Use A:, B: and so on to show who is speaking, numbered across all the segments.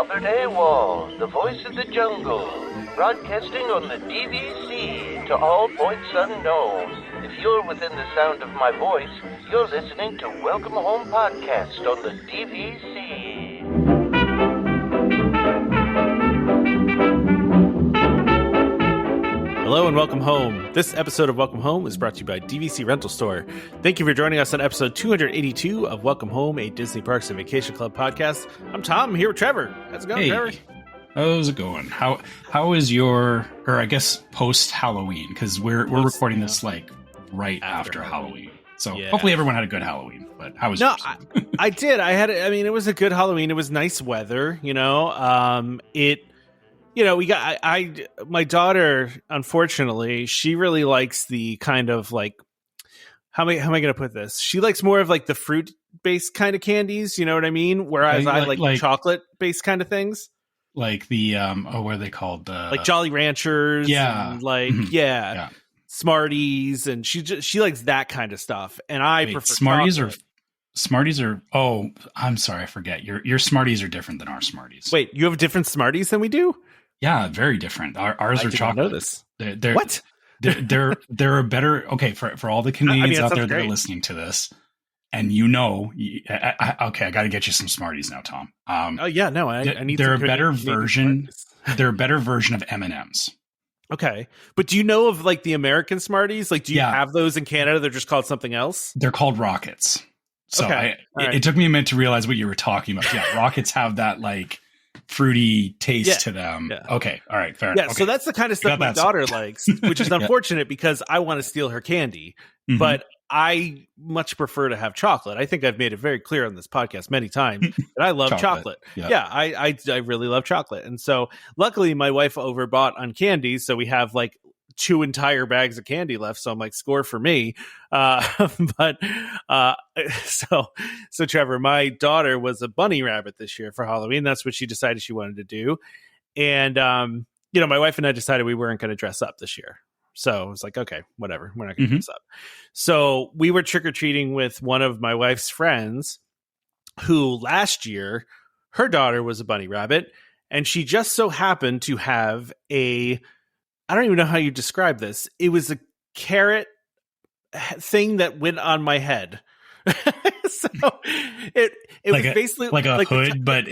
A: Albert AWOL, the voice of the jungle, broadcasting on the DVC to all points unknown. If you're within the sound of my voice, you're listening to Welcome Home Podcast on the DVC.
B: Hello and welcome home. This episode of Welcome Home is brought to you by DVC Rental Store. Thank you for joining us on episode 282 of Welcome Home, a Disney Parks and Vacation Club podcast. I'm Tom. I'm here with Trevor. How's it going, Trevor?
C: How's it going? How is your, or I guess post Halloween? Because we're recording this like right after Halloween. So hopefully everyone had a good Halloween. But how was yours?
B: I did. It was a good Halloween. It was nice weather. My daughter, unfortunately, she really likes the kind of like, how am I going to put this? She likes more of like the fruit based kind of candies. You know what I mean? Whereas I like chocolate based kind likes like the, what are they called? Like Jolly Ranchers.
C: Yeah.
B: And Smarties. And she likes that kind of stuff. And I prefer
C: Smarties are, oh, I'm sorry. I forget. Your Smarties are different than our Smarties.
B: Wait, you have different Smarties than we do?
C: Yeah, very different. Ours are chocolate.
B: Know this.
C: What? They're a better. Okay, for all the Canadians out there that are listening to this, and I got to get you some Smarties now, Tom.
B: I need.
C: They're a better version. They're a better version of M&Ms.
B: Okay, but do you know of like the American Smarties? Like, do you have those in Canada? They're just called something else.
C: They're called Rockets. So it took me a minute to realize what you were talking about. Yeah, Rockets have that like fruity taste to them. Yeah. Okay. All right. Fair.
B: Yeah.
C: Okay.
B: So that's the kind of stuff my daughter likes, which is unfortunate because I want to steal her candy, but I much prefer to have chocolate. I think I've made it very clear on this podcast many times that I love chocolate. Yeah. I really love chocolate. And so luckily my wife overbought on candy. So we have like 2 entire bags of candy left. So I'm like, score for me. So Trevor, my daughter was a bunny rabbit this year for Halloween. That's what she decided she wanted to do. And, my wife and I decided we weren't going to dress up this year. So I was like, okay, whatever. We're not going to dress up. So we were trick-or-treating with one of my wife's friends who last year, her daughter was a bunny rabbit. And she just so happened to have I don't even know how you describe this. It was a carrot thing that went on my head. So it was basically
C: like a hood, but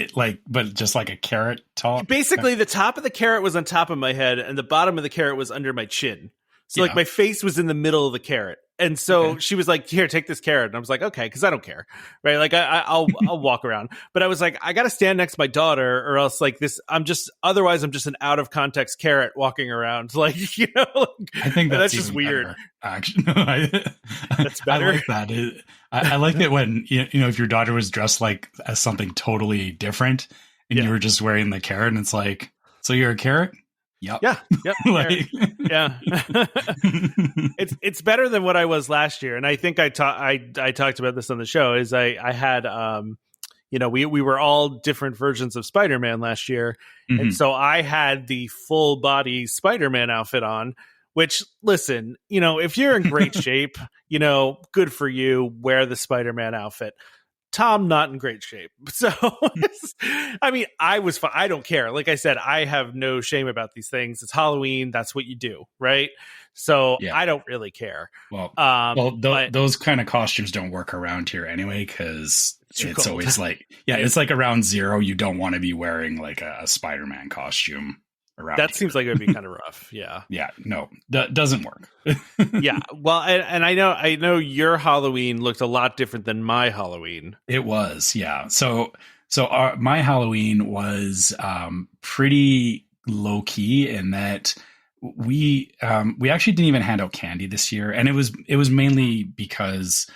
C: just like a carrot top.
B: Basically, the top of the carrot was on top of my head, and the bottom of the carrot was under my chin. So like my face was in the middle of the carrot. And so she was like, here, take this carrot. And I was like, okay, because I don't care. Right. Like I'll walk around. But I was like, I got to stand next to my daughter or else like this, otherwise I'm just an out of context carrot walking around. Like,
C: I think that's
B: just weird.
C: Better, actually. No,
B: that's better.
C: I like that. I like it when, if your daughter was dressed like as something totally different and you were just wearing the carrot and it's like, so you're a carrot? Yep.
B: Yeah. It's better than what I was last year. And I think I talked about this on the show is I had, we were all different versions of Spider-Man last year. And so I had the full body Spider-Man outfit on, which listen, if you're in great shape, good for you, wear the Spider-Man outfit. Tom, not in great shape. So, I was fine. I don't care. Like I said, I have no shame about these things. It's Halloween. That's what you do. Right. So I don't really care.
C: Well, those kind of costumes don't work around here anyway, because it's always like, it's like around 0. You don't want to be wearing like a Spider-Man costume around.
B: That seems like it would be kind of rough. Yeah.
C: Yeah. No, that doesn't work.
B: Yeah. Well, and I know your Halloween looked a lot different than my Halloween.
C: It was. Yeah. So my Halloween was pretty low key in that we actually didn't even hand out candy this year. And it was mainly because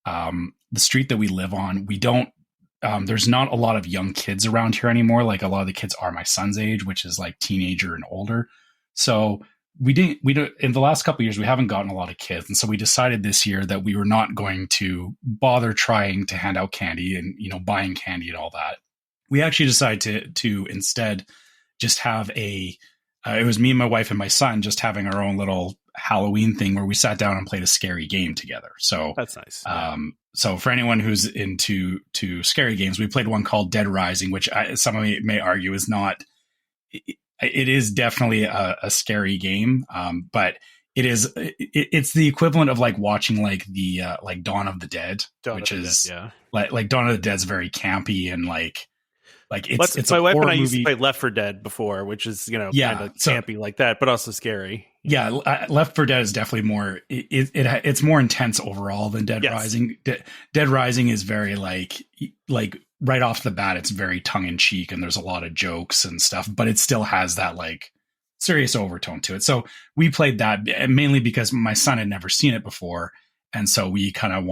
C: the street that we live on, we don't, there's not a lot of young kids around here anymore. Like a lot of the kids are my son's age, which is like teenager and older. So we don't, in the last couple of years, we haven't gotten a lot of kids. And so we decided this year that we were not going to bother trying to hand out candy and, buying candy and all that. We actually decided to instead just have it was me and my wife and my son just having our own little Halloween thing where we sat down and played a scary game together. So
B: that's nice.
C: So for anyone who's into scary games, we played one called Dead Rising, which some may argue is not. It is definitely a scary game, but it's the equivalent of like watching like the like Dawn of the Dead, which is like Dawn of the Dead's very campy and like it's
B: my wife and I
C: movie.
B: used to play Left 4 Dead before, which is kind of campy like that, but also scary.
C: Yeah, Left 4 Dead is definitely more. It's more intense overall than Dead Rising. Dead Rising is very like right off the bat, it's very tongue in cheek and there's a lot of jokes and stuff, but it still has that like serious overtone to it. So we played that mainly because my son had never seen it before. And so we kind of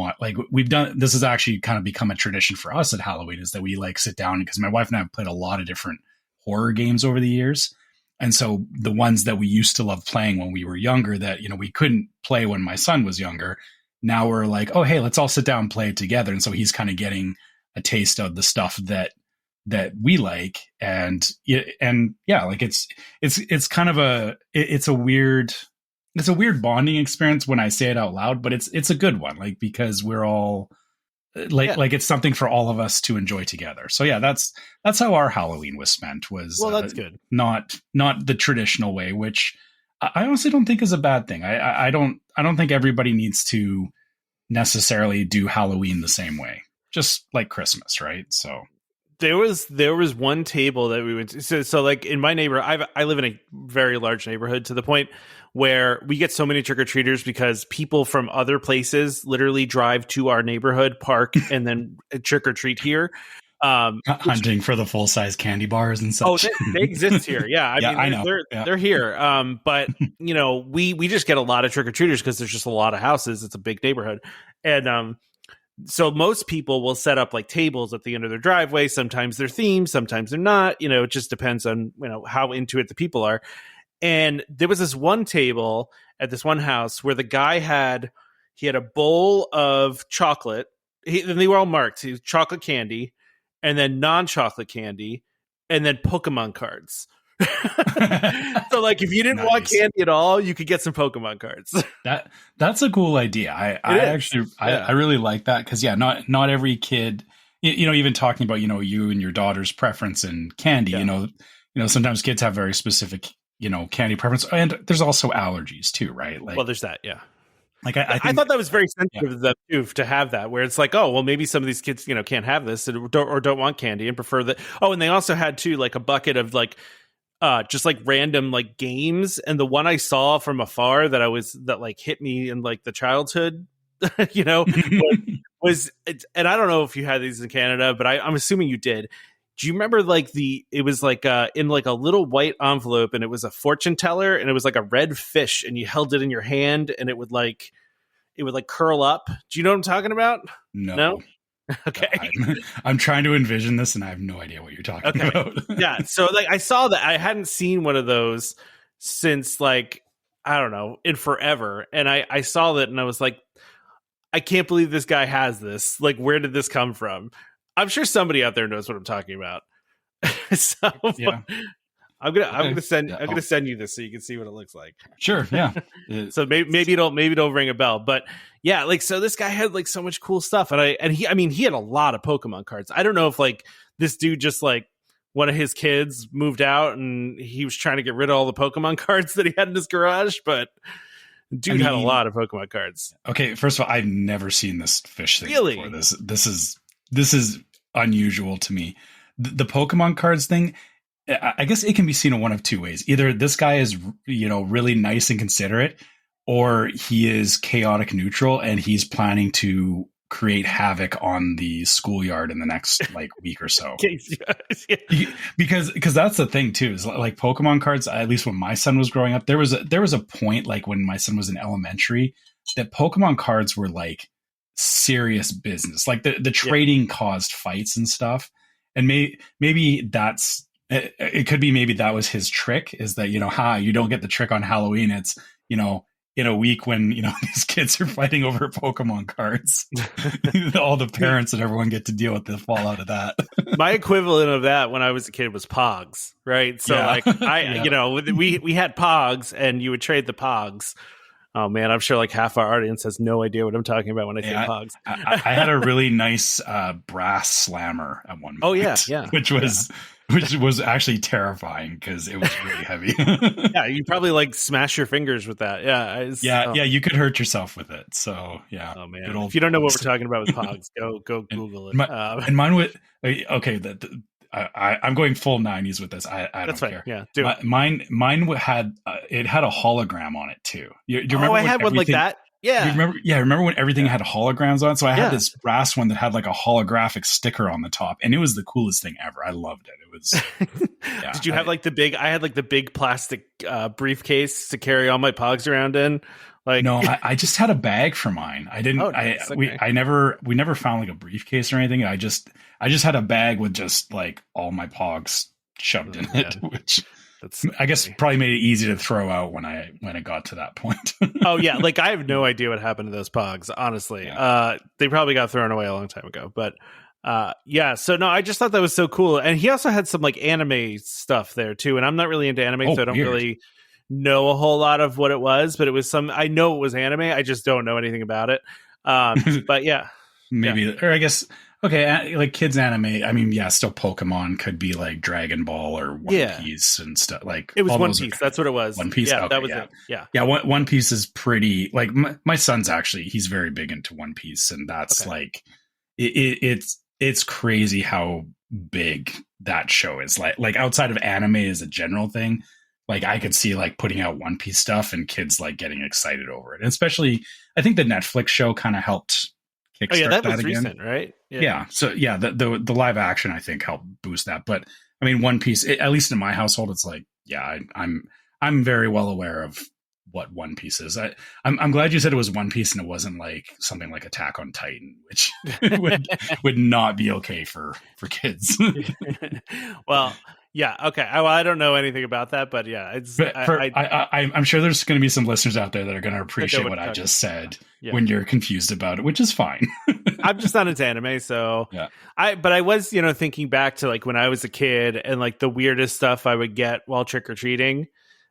C: this has actually kind of become a tradition for us at Halloween, is that we like sit down, because my wife and I have played a lot of different horror games over the years. And so the ones that we used to love playing when we were younger that, we couldn't play when my son was younger. Now we're like, oh, hey, let's all sit down and play it together. And so he's kind of getting a taste of the stuff that we like. And like it's kind of it's a weird bonding experience when I say it out loud, but it's a good one, like, because we're all like it's something for all of us to enjoy together. So yeah, that's how our Halloween was spent.
B: That's good.
C: Not the traditional way, which I honestly don't think is a bad thing. I don't think everybody needs to necessarily do Halloween the same way, just like Christmas, right? So
B: there was one table that we went to. So like in my neighborhood, I live in a very large neighborhood, to the point where we get so many trick-or-treaters because people from other places literally drive to our neighborhood, park, and then trick-or-treat here.
C: Hunting for the full-size candy bars and such.
B: Oh, they exist here. Yeah. I know. They're here. But we just get a lot of trick-or-treaters because there's just a lot of houses. It's a big neighborhood. And so most people will set up like tables at the end of their driveway. Sometimes they're themed, sometimes they're not. It just depends on how into it the people are. And there was this one table at this one house where the guy had a bowl of chocolate. And they were all marked. He was chocolate candy, and then non-chocolate candy, and then Pokemon cards. So like if you didn't want candy at all, you could get some Pokemon cards.
C: That's a cool idea. I really like that, because not every kid, even talking about you and your daughter's preference in candy. Sometimes kids have very specific candy preference, and there's also allergies too, right? Like,
B: well, there's that, yeah.
C: Like I
B: thought that was very sensitive of them too, to have that, where it's like, oh, well, maybe some of these kids can't have this or don't want candy and prefer that. Oh, and they also had too like a bucket of like just like random like games, and the one I saw from afar that like hit me in like the childhood, was and I don't know if you had these in Canada, but I'm assuming you did. Do you remember like it was like in like a little white envelope, and it was a fortune teller, and it was like a red fish, and you held it in your hand, and it would like curl up. Do you know what I'm talking about?
C: No?
B: Okay.
C: I'm trying to envision this, and I have no idea what you're talking about.
B: Yeah. So like I saw that. I hadn't seen one of those since like, I don't know, in forever. And I saw that, and I was like, I can't believe this guy has this. Like, where did this come from? I'm sure somebody out there knows what I'm talking about. So yeah. I'm gonna send you this so you can see what it looks like.
C: Sure, yeah.
B: So maybe it'll ring a bell. But yeah, like, so this guy had like so much cool stuff, and he had a lot of Pokemon cards. I don't know if like this dude just like one of his kids moved out and he was trying to get rid of all the Pokemon cards that he had in his garage, but dude had a lot of Pokemon cards.
C: Okay, first of all, I've never seen this fish thing
B: really
C: before. This is unusual to me. The Pokemon cards thing, I guess it can be seen in one of two ways. Either this guy is, really nice and considerate, or he is chaotic neutral and he's planning to create havoc on the schoolyard in the next like week or so. Because that's the thing too, is like Pokemon cards, at least when my son was growing up, there was a point like when my son was in elementary that Pokemon cards were like serious business. Like the trading caused fights and stuff. And maybe that's, it could be, maybe that was his trick, is that, you don't get the trick on Halloween. It's, in a week when, these kids are fighting over Pokemon cards, all the parents and everyone get to deal with the fallout of that.
B: My equivalent of that when I was a kid was Pogs, right? So we had Pogs, and you would trade the Pogs. Oh man, I'm sure like half our audience has no idea what I'm talking about when I say Pogs.
C: I had a really nice brass slammer at one point.
B: Oh yeah.
C: which was actually terrifying because it was really heavy.
B: Yeah, you probably like smash your fingers with that. Yeah,
C: you could hurt yourself with it. So yeah.
B: Oh man, if you don't know what we're talking about with Pogs, go Google it.
C: And mine would okay. I'm going full 90s with this. I don't care.
B: Yeah, do it.
C: Mine had it had a hologram on it too. Do you remember?
B: I had one like that. Yeah.
C: Remember when everything had holograms on it? So I had this brass one that had like a holographic sticker on the top, and it was the coolest thing ever. I loved it. It was. Yeah,
B: Did you have like the big? I had like the big plastic briefcase to carry all my Pogs around in. Like,
C: no, I just had a bag for mine. I didn't.
B: Nice.
C: We never found like a briefcase or anything. I just had a bag with just like all my Pogs shoved in it, which. I guess probably made it easy to throw out when it got to that point.
B: Oh yeah, like I have no idea what happened to those Pogs, honestly. They probably got thrown away a long time ago, but so no, I just thought that was so cool. And he also had some like anime stuff there too, and I'm not really into anime, so I don't really know a whole lot of what it was, but it was I know it was anime, I just don't know anything about it. But yeah.
C: Maybe, or I guess, okay, like kids anime, I mean, still Pokemon could be like Dragon Ball or One Piece and stuff. Like
B: it was One Piece, that's what it was.
C: One Piece,
B: that was it.
C: Yeah, One Piece is pretty, like my son's actually, he's very big into One Piece, and that's like, it's crazy how big that show is. Like outside of anime as a general thing, like I could see like putting out One Piece stuff and kids like getting excited over it. And especially, I think the Netflix show kind of helped kickstart
B: that was
C: again.
B: Recent, right?
C: So the live action I think helped boost that. But I mean, One Piece, at least in my household, it's like, I'm very well aware of what One Piece is. I'm glad you said it was One Piece and it wasn't like something like Attack on Titan, which would not be okay for kids.
B: Well, yeah, okay. Well, I don't know anything about that, but yeah,
C: I'm sure there's going to be some listeners out there that are going to appreciate what I just said when you're confused about it, which is fine.
B: I'm just not into anime, so but I was, thinking back to like when I was a kid and like the weirdest stuff I would get while trick or treating,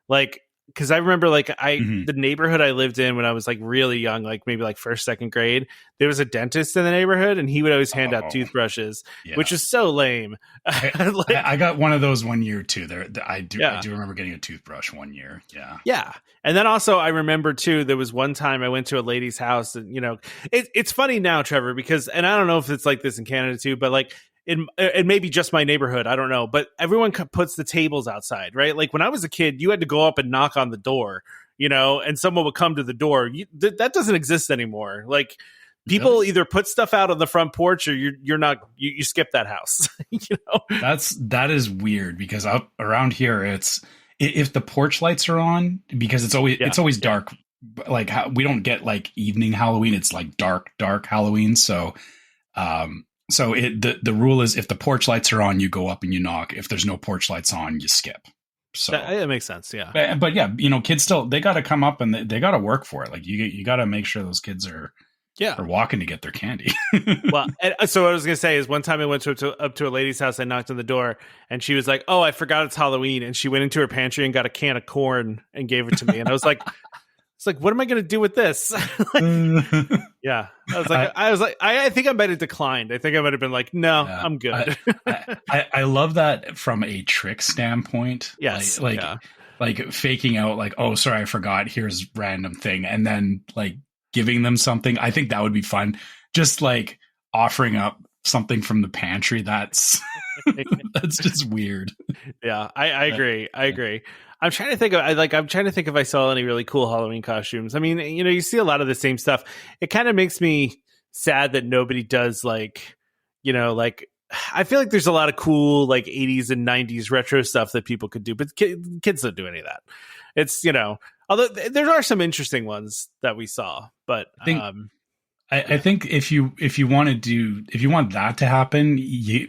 B: like. Because I remember, like, the neighborhood I lived in when I was like really young, like maybe like first, second grade, there was a dentist in the neighborhood, and he would always hand out toothbrushes, which is so lame.
C: I got one of those one year too. I do remember getting a toothbrush one year.
B: Yeah. And then also I remember too, there was one time I went to a lady's house, and it's funny now, Trevor, because, and I don't know if it's like this in Canada too, but like. It may be just my neighborhood, I don't know, but everyone puts the tables outside, right? Like when I was a kid, you had to go up and knock on the door, and someone would come to the door. That doesn't exist anymore. Like people either put stuff out on the front porch, or you're not. You skip that house.
C: That is weird, because up around here, it's if the porch lights are on, because it's always dark. Like we don't get like evening Halloween; it's like dark Halloween. So. So the rule is if the porch lights are on, you go up and you knock. If there's no porch lights on, you skip. So
B: that makes sense. Yeah.
C: But yeah, kids still, they got to come up and they got to work for it. Like you got to make sure those kids are walking to get their candy.
B: Well, so what I was going to say is one time I went up to a lady's house, I knocked on the door and she was like, "Oh, I forgot it's Halloween." And she went into her pantry and got a can of corn and gave it to me. And I was like, what am I going to do with this? Yeah. I was like, I think I might have declined. I think I might have been like, no, I'm good.
C: I love that from a trick standpoint.
B: Yes.
C: Like faking out like, oh, sorry, I forgot. Here's random thing. And then like giving them something. I think that would be fun. Just like offering up something from the pantry. That's just weird.
B: Yeah, I agree. I agree. I'm trying to think if I saw any really cool Halloween costumes. I mean, you see a lot of the same stuff. It kind of makes me sad that nobody does like I feel like there's a lot of cool like 80s and 90s retro stuff that people could do, but kids don't do any of that. It's, although there are some interesting ones that we saw, but
C: I think if you want that to happen,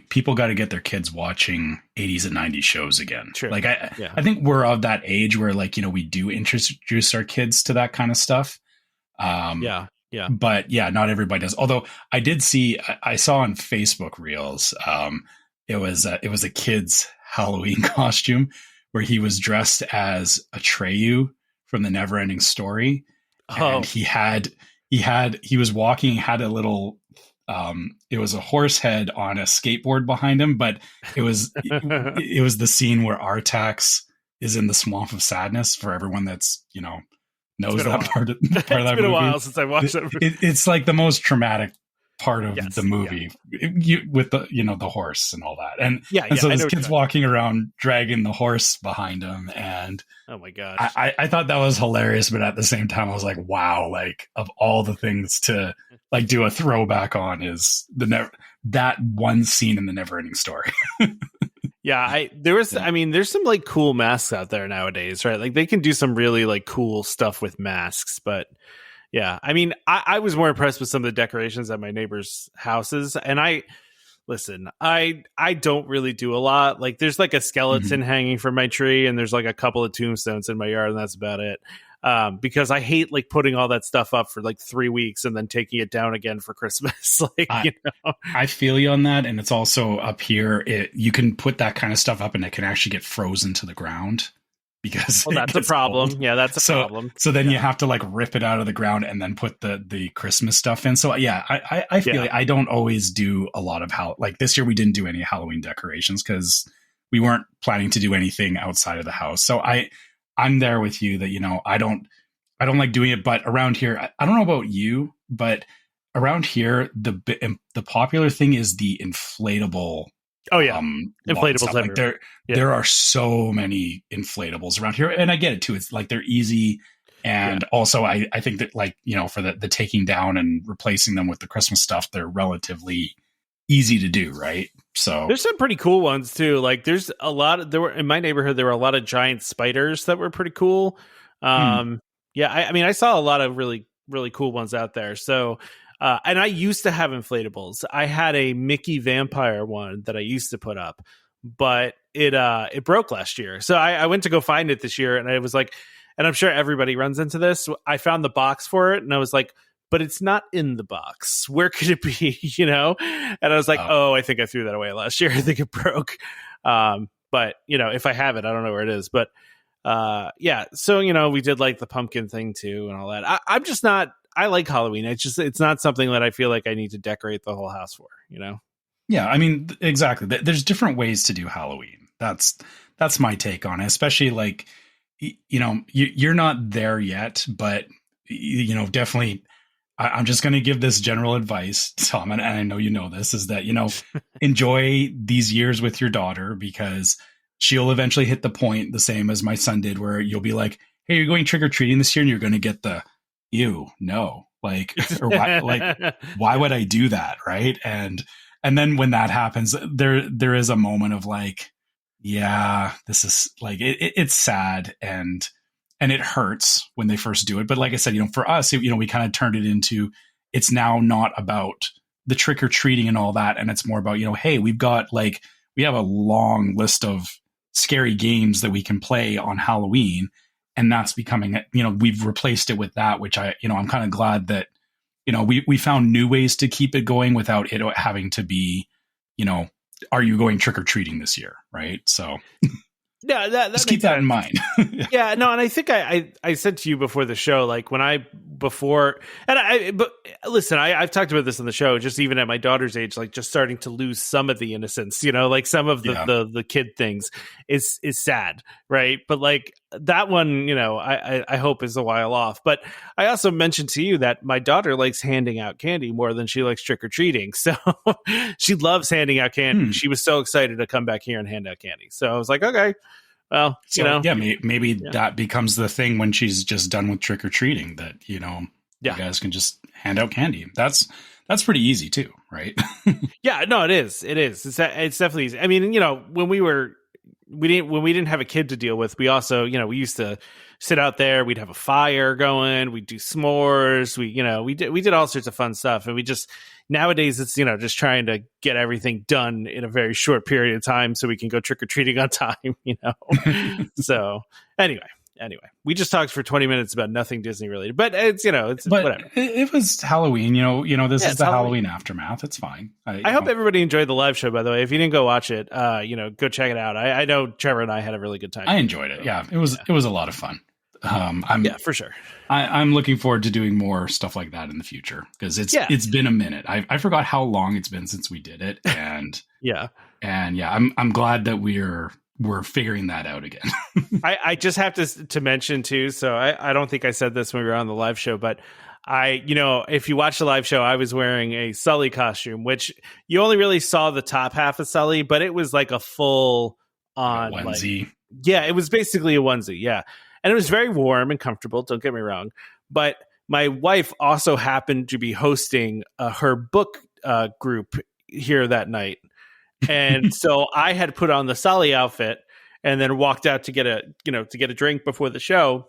C: people got to get their kids watching 80s and 90s shows again.
B: True.
C: Like I think we're of that age where like, we do introduce our kids to that kind of stuff.
B: Yeah.
C: But yeah, not everybody does. Although I saw on Facebook Reels, it was a kid's Halloween costume where he was dressed as Atreyu from the Neverending Story. and he was walking, had a little, it was a horse head on a skateboard behind him, but it was the scene where Artax is in the swamp of sadness, for everyone that's, knows that part of that
B: It's been
C: movie.
B: a while since I watched that movie.
C: It's like the most traumatic part of the movie, with the the horse and all that, and so this kid's walking around dragging the horse behind him, and
B: oh my gosh,
C: I thought that was hilarious, but at the same time I was like, wow, like of all the things to like do a throwback on is that one scene in the Neverending Story.
B: there's some like cool masks out there nowadays, right? Like they can do some really like cool stuff with masks, but yeah, I mean, I was more impressed with some of the decorations at my neighbors' houses, and I don't really do a lot. Like there's like a skeleton hanging from my tree, and there's like a couple of tombstones in my yard, and that's about it. Because I hate like putting all that stuff up for like 3 weeks and then taking it down again for Christmas.
C: I feel you on that. And it's also up here, you can put that kind of stuff up and it can actually get frozen to the ground because
B: that's a problem. Cold. Yeah, that's a problem.
C: So then you have to like rip it out of the ground and then put the Christmas stuff in. So yeah, I feel like I don't always do a lot of like this year we didn't do any Halloween decorations because we weren't planning to do anything outside of the house. So I'm there with you that, I don't like doing it, but around here, I don't know about you, but around here, the popular thing is the inflatable.
B: Oh yeah. Inflatables.
C: Like there are so many inflatables around here, and I get it too. It's like they're easy. And also I think that like, for the taking down and replacing them with the Christmas stuff, they're relatively easy to do. Right. So
B: there's some pretty cool ones too. Like there's in my neighborhood, there were a lot of giant spiders that were pretty cool. I mean, I saw a lot of really, really cool ones out there. So, and I used to have inflatables. I had a Mickey vampire one that I used to put up, but it broke last year. So I went to go find it this year, and I was like, and I'm sure everybody runs into this. I found the box for it, and I was like, but it's not in the box. Where could it be? And I was like, I think I threw that away last year. I think it broke. But if I have it, I don't know where it is. But so we did like the pumpkin thing too and all that. I'm just not. I like Halloween. It's not something that I feel like I need to decorate the whole house for.
C: Yeah, I mean, exactly. There's different ways to do Halloween. That's my take on it. Especially like, you're not there yet, but definitely. I'm just going to give this general advice, Tom, and I know you know this, is that, enjoy these years with your daughter, because she'll eventually hit the point the same as my son did, where you'll be like, hey, you're going trick-or-treating this year, and you're going to get the, ew, no, like, or why would I do that, right? And then when that happens, there is a moment of like, yeah, this is like, it's sad, and it hurts when they first do it. But like I said, for us, we kind of turned it into, it's now not about the trick or treating and all that. And it's more about, hey, we have a long list of scary games that we can play on Halloween. And that's becoming, we've replaced it with that, which I'm kind of glad that, we found new ways to keep it going without it having to be, are you going trick or treating this year? Right. So
B: yeah,
C: just keep that in mind.
B: Yeah, no, and I think I said to you before the show, like but listen, I've talked about this on the show, just even at my daughter's age, like just starting to lose some of the innocence, like some of the kid things is sad, right? But like that one, I hope is a while off. But I also mentioned to you that my daughter likes handing out candy more than she likes trick or treating, so she loves handing out candy. She was so excited to come back here and hand out candy, so I was like, okay. Well,
C: maybe that becomes the thing when she's just done with trick or treating, that you guys can just hand out candy. That's pretty easy too, right?
B: Yeah, no, it is. It's definitely easy. I mean, when we didn't have a kid to deal with, we also, we used to sit out there. We'd have a fire going. We'd do s'mores. We did all sorts of fun stuff, and we just. Nowadays, it's, just trying to get everything done in a very short period of time so we can go trick-or-treating on time, So anyway, we just talked for 20 minutes about nothing Disney related, but it's, whatever.
C: It was Halloween, this is the Halloween aftermath. It's fine.
B: I hope everybody enjoyed the live show, by the way. If you didn't go watch it, go check it out. I know Trevor and I had a really good time.
C: I enjoyed it. Yeah, it was a lot of fun. I'm
B: for sure.
C: I'm looking forward to doing more stuff like that in the future because it's been a minute. I forgot how long it's been since we did it, and I'm glad that we're figuring that out again.
B: I just have to mention too. So I don't think I said this when we were on the live show, but if you watch the live show, I was wearing a Sully costume, which you only really saw the top half of Sully, but it was like a full on
C: onesie.
B: It was basically a onesie. Yeah. And it was very warm and comfortable. Don't get me wrong. But my wife also happened to be hosting her book group here that night. And so I had put on the Sully outfit and then walked out to get a drink before the show.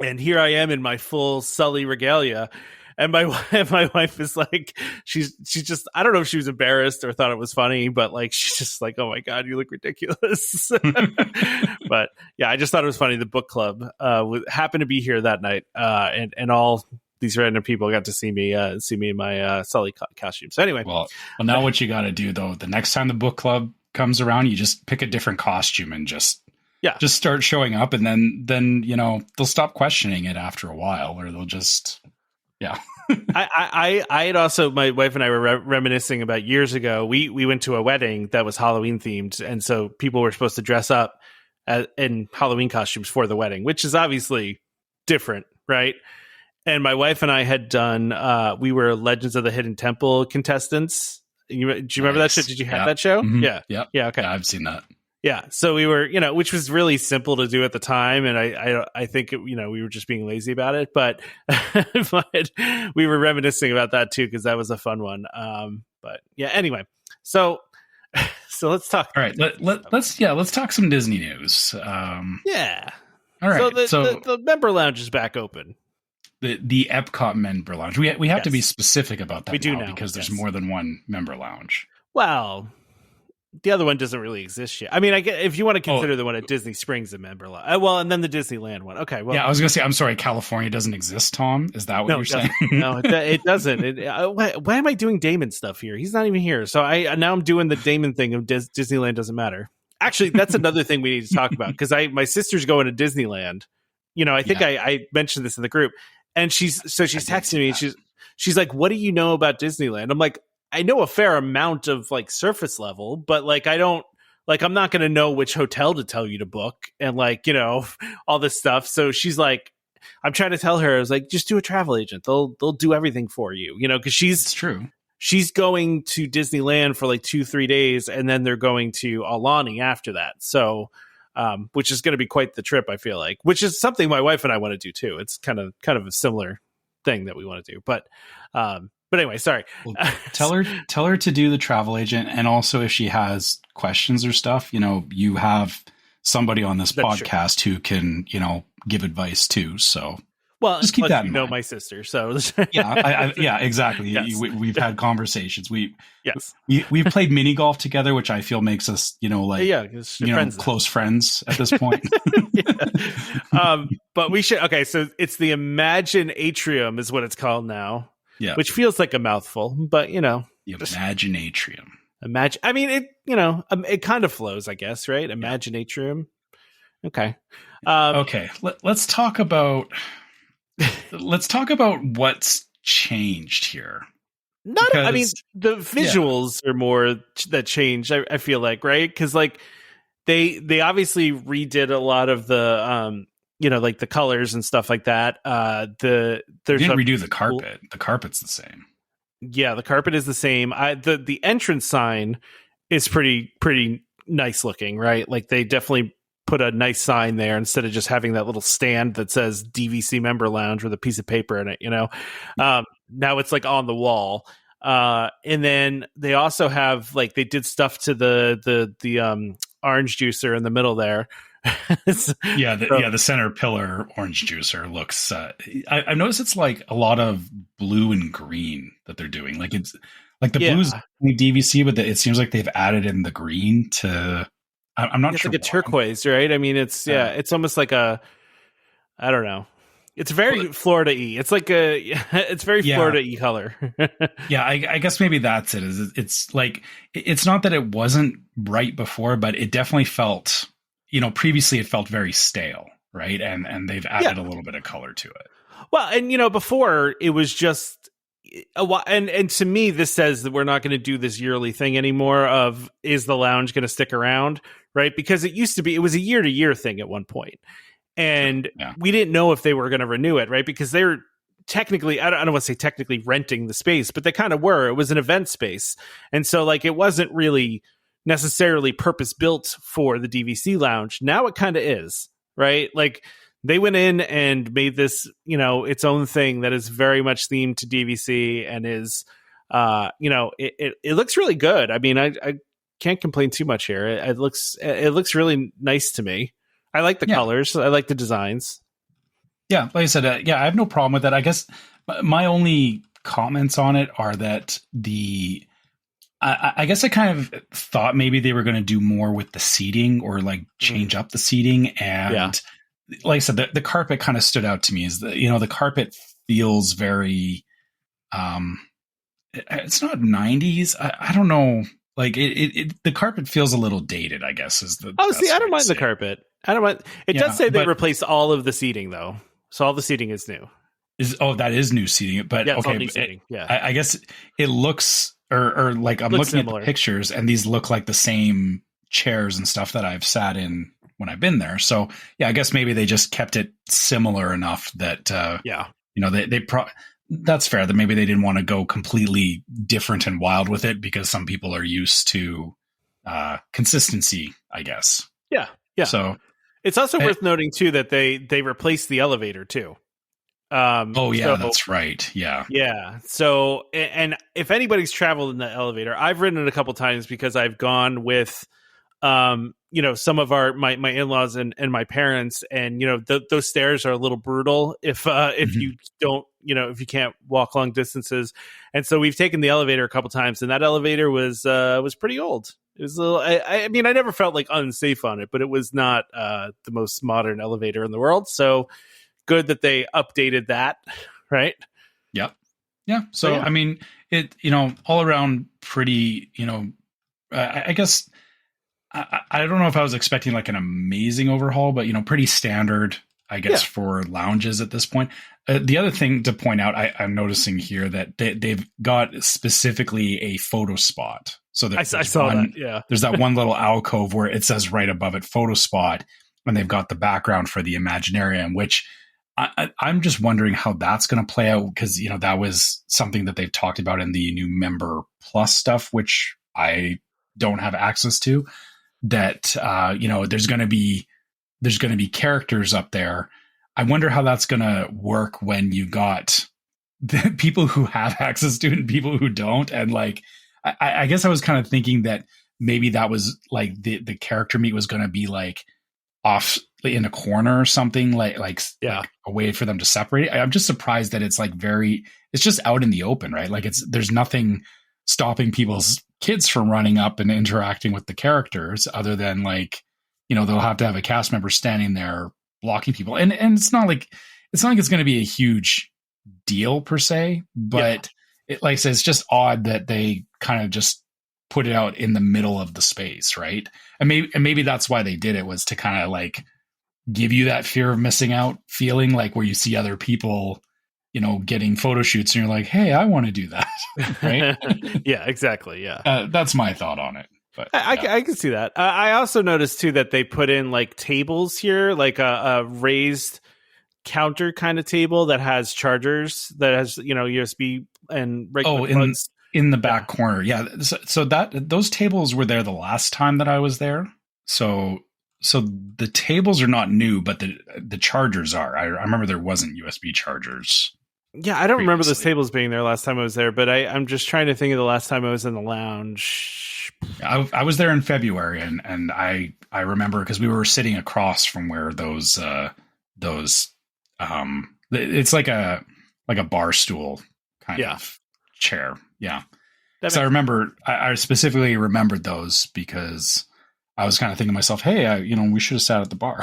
B: And here I am in my full Sully regalia. And my wife is like, she's just, I don't know if she was embarrassed or thought it was funny, but like, she's just like, oh my God, you look ridiculous. But yeah, I just thought it was funny. The book club happened to be here that night. And all these random people got to see me in my Sully costume. So anyway.
C: Well, now what you got to do though, the next time the book club comes around, you just pick a different costume and just start showing up. And then, they'll stop questioning it after a while, or they'll just, I
B: had also, my wife and I were reminiscing about years ago. We went to a wedding that was Halloween themed, and so people were supposed to dress up in Halloween costumes for the wedding, which is obviously different, right? And my wife and I had done. We were Legends of the Hidden Temple contestants. Do you remember that show? Did you have that show?
C: Mm-hmm.
B: Yeah. Okay,
C: I've seen that.
B: Yeah, so we were, which was really simple to do at the time, and I think we were just being lazy about it, but but we were reminiscing about that too because that was a fun one. But yeah, anyway, so let's talk.
C: All right, let's talk some Disney news.
B: Yeah.
C: All right.
B: So the member lounge is back open.
C: The EPCOT member lounge. We have to be specific about that.
B: We do now
C: because there's more than one member lounge.
B: Well, the other one doesn't really exist yet. I mean, if you want to consider the one at Disney Springs a member lounge. Well, and then the Disneyland one. Okay. Well,
C: yeah, I was going to say, I'm sorry, California doesn't exist, Tom. Is that what you're saying?
B: No, it doesn't. Why am I doing Damon stuff here? He's not even here. So now I'm doing the Damon thing of Disneyland doesn't matter. Actually, that's another thing we need to talk about because my sister's going to Disneyland. I think I mentioned this in the group, and she's texting me. And she's like, "What do you know about Disneyland?" I'm like, I know a fair amount of like surface level, but like I'm not going to know which hotel to tell you to book and like, all this stuff. So she's like, I'm trying to tell her, I was like, just do a travel agent. They'll do everything for you, cause
C: it's true.
B: She's going to Disneyland for like 2-3 days. And then they're going to Aulani after that. So, which is going to be quite the trip, I feel like, which is something my wife and I want to do too. It's kind of a similar thing that we want to do, but anyway, sorry.
C: Well, tell her to do the travel agent, and also if she has questions or stuff, you have somebody on this podcast who can, give advice too. So,
B: well,
C: just keep that in mind.
B: My sister, so
C: yeah, exactly.
B: Yes.
C: We've had conversations. We've played mini golf together, which I feel makes us, close friends at this point.
B: But we should. Okay, so it's the Imagine Atrium is what it's called now.
C: Yeah,
B: which feels like a mouthful, but
C: the Imagine Atrium.
B: I mean, it kind of flows, I guess, right? Imagine Atrium. Okay.
C: Okay. Let's talk about what's changed here.
B: I mean, the visuals are more that changed. I feel like, right? Because like they obviously redid a lot of the like the colors and stuff like that. They didn't
C: redo the carpet. The carpet's the same.
B: Yeah, the carpet is the same. The entrance sign is pretty nice looking, right? Like they definitely put a nice sign there instead of just having that little stand that says DVC member lounge with a piece of paper in it, now it's like on the wall. And then they also have like, they did stuff to the orange juicer in the middle there.
C: The center pillar orange juicer looks, I've noticed it's like a lot of blue and green that they're doing. Like it's like the blue's DVC, but it seems like they've added in the green to, I'm not sure.
B: It's like a turquoise, right? I mean, it's it's almost like I don't know. It's very Florida-y. It's like it's very Florida-y color.
C: I guess maybe that's it. It's like, it's not that it wasn't bright before, but it definitely felt, previously it felt very stale. right? And they've added a little bit of color to it.
B: Well, and before it was just a while, and to me, this says that we're not going to do this yearly thing anymore of, is the lounge going to stick around, right? Because it used to be, it was a year-to-year thing at one point. And we didn't know if they were going to renew it, right? Because they're technically, I don't want to say technically renting the space, but they kind of were. It was an event space. And so like it wasn't really necessarily purpose built for the DVC lounge. Now it kind of is, right? Like they went in and made this, its own thing that is very much themed to DVC and is, it looks really good. I mean, I can't complain too much here. It looks really nice to me. I like the colors. I like the designs.
C: Yeah, like I said, I have no problem with that. I guess my only comments on it are that I guess I kind of thought maybe they were going to do more with the seating or like change up the seating. And like I said, the carpet kind of stood out to me. Is the carpet feels very, it's not 90s. I don't know. Like the carpet feels a little dated, I guess is the.
B: Oh, see, I don't mind the carpet. I don't mind. It does say they replaced all of the seating though. So all the seating is new. That is new seating. But okay, new seating. I guess it looks or like I'm looking similar at the pictures and these look like the same chairs and stuff that I've sat in when I've been there. So I guess maybe they just kept it similar enough that that's fair that maybe they didn't want to go completely different and wild with it because some people are used to consistency, I guess. Yeah. So it's also worth noting too that they replaced the elevator too.
C: That's right.
B: Yeah. So, and if anybody's traveled in the elevator, I've ridden it a couple times because I've gone with, some of my in-laws and my parents, and those stairs are a little brutal if you don't, if you can't walk long distances, and so we've taken the elevator a couple times, and that elevator was pretty old. It was a little. I mean, I never felt like unsafe on it, but it was not the most modern elevator in the world. So good that they updated that, right?
C: Yeah. So I mean, it all around pretty. I guess I don't know if I was expecting like an amazing overhaul, but pretty standard, I guess, for lounges at this point. The other thing to point out, I'm noticing here that they've got specifically a photo spot. So I saw that. Yeah, there's that one little alcove where it says right above it "photo spot," and they've got the background for the Imaginarium, which I'm just wondering how that's going to play out because that was something that they've talked about in the new Member Plus stuff, which I don't have access to. That there's going to be characters up there. I wonder how that's going to work when you got the people who have access to it and people who don't. And like, I guess I was kind of thinking that maybe that was like the character meet was going to be like off in a corner or something like a way for them to separate it. I'm just surprised that it's like it's just out in the open, right? Like there's nothing stopping people's kids from running up and interacting with the characters other than like, they'll have to have a cast member standing there blocking people. And it's not like it's going to be a huge deal per se, but like I said, it's just odd that they kind of just put it out in the middle of the space. Right. And maybe that's why they did it, was to kind of like give you that fear of missing out feeling, like where you see other people, getting photo shoots and you're like, hey, I want to do that. Right.
B: Yeah, exactly. Yeah.
C: That's my thought on it. But
B: I can see that. I also noticed too that they put in like tables here, like a raised counter kind of table that has chargers, that has USB and regular plugs
C: in the back corner. Yeah, so those tables were there the last time that I was there. So the tables are not new, but the chargers are. I remember there wasn't USB chargers.
B: Yeah, I don't remember those tables being there last time I was there, but I'm just trying to think of the last time I was in the lounge.
C: I was there in February, and I remember because we were sitting across from where those it's like a bar stool kind of chair. Yeah. So I remember, I specifically remembered those because I was kind of thinking to myself, hey, we should have sat at the bar.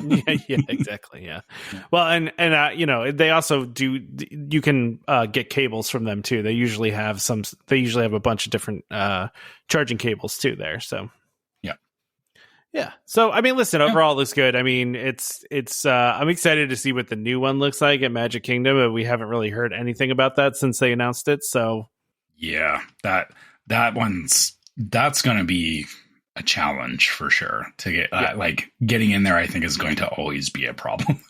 B: yeah, exactly. Yeah. Well, and they also do, you can get cables from them too. They usually have a bunch of different charging cables too there. So Yeah. So, I mean, listen, overall it looks good. I mean, it's I'm excited to see what the new one looks like at Magic Kingdom, but we haven't really heard anything about that since they announced it. So,
C: yeah, that's going to be a challenge for sure to get like getting in there. I think is going to always be a problem.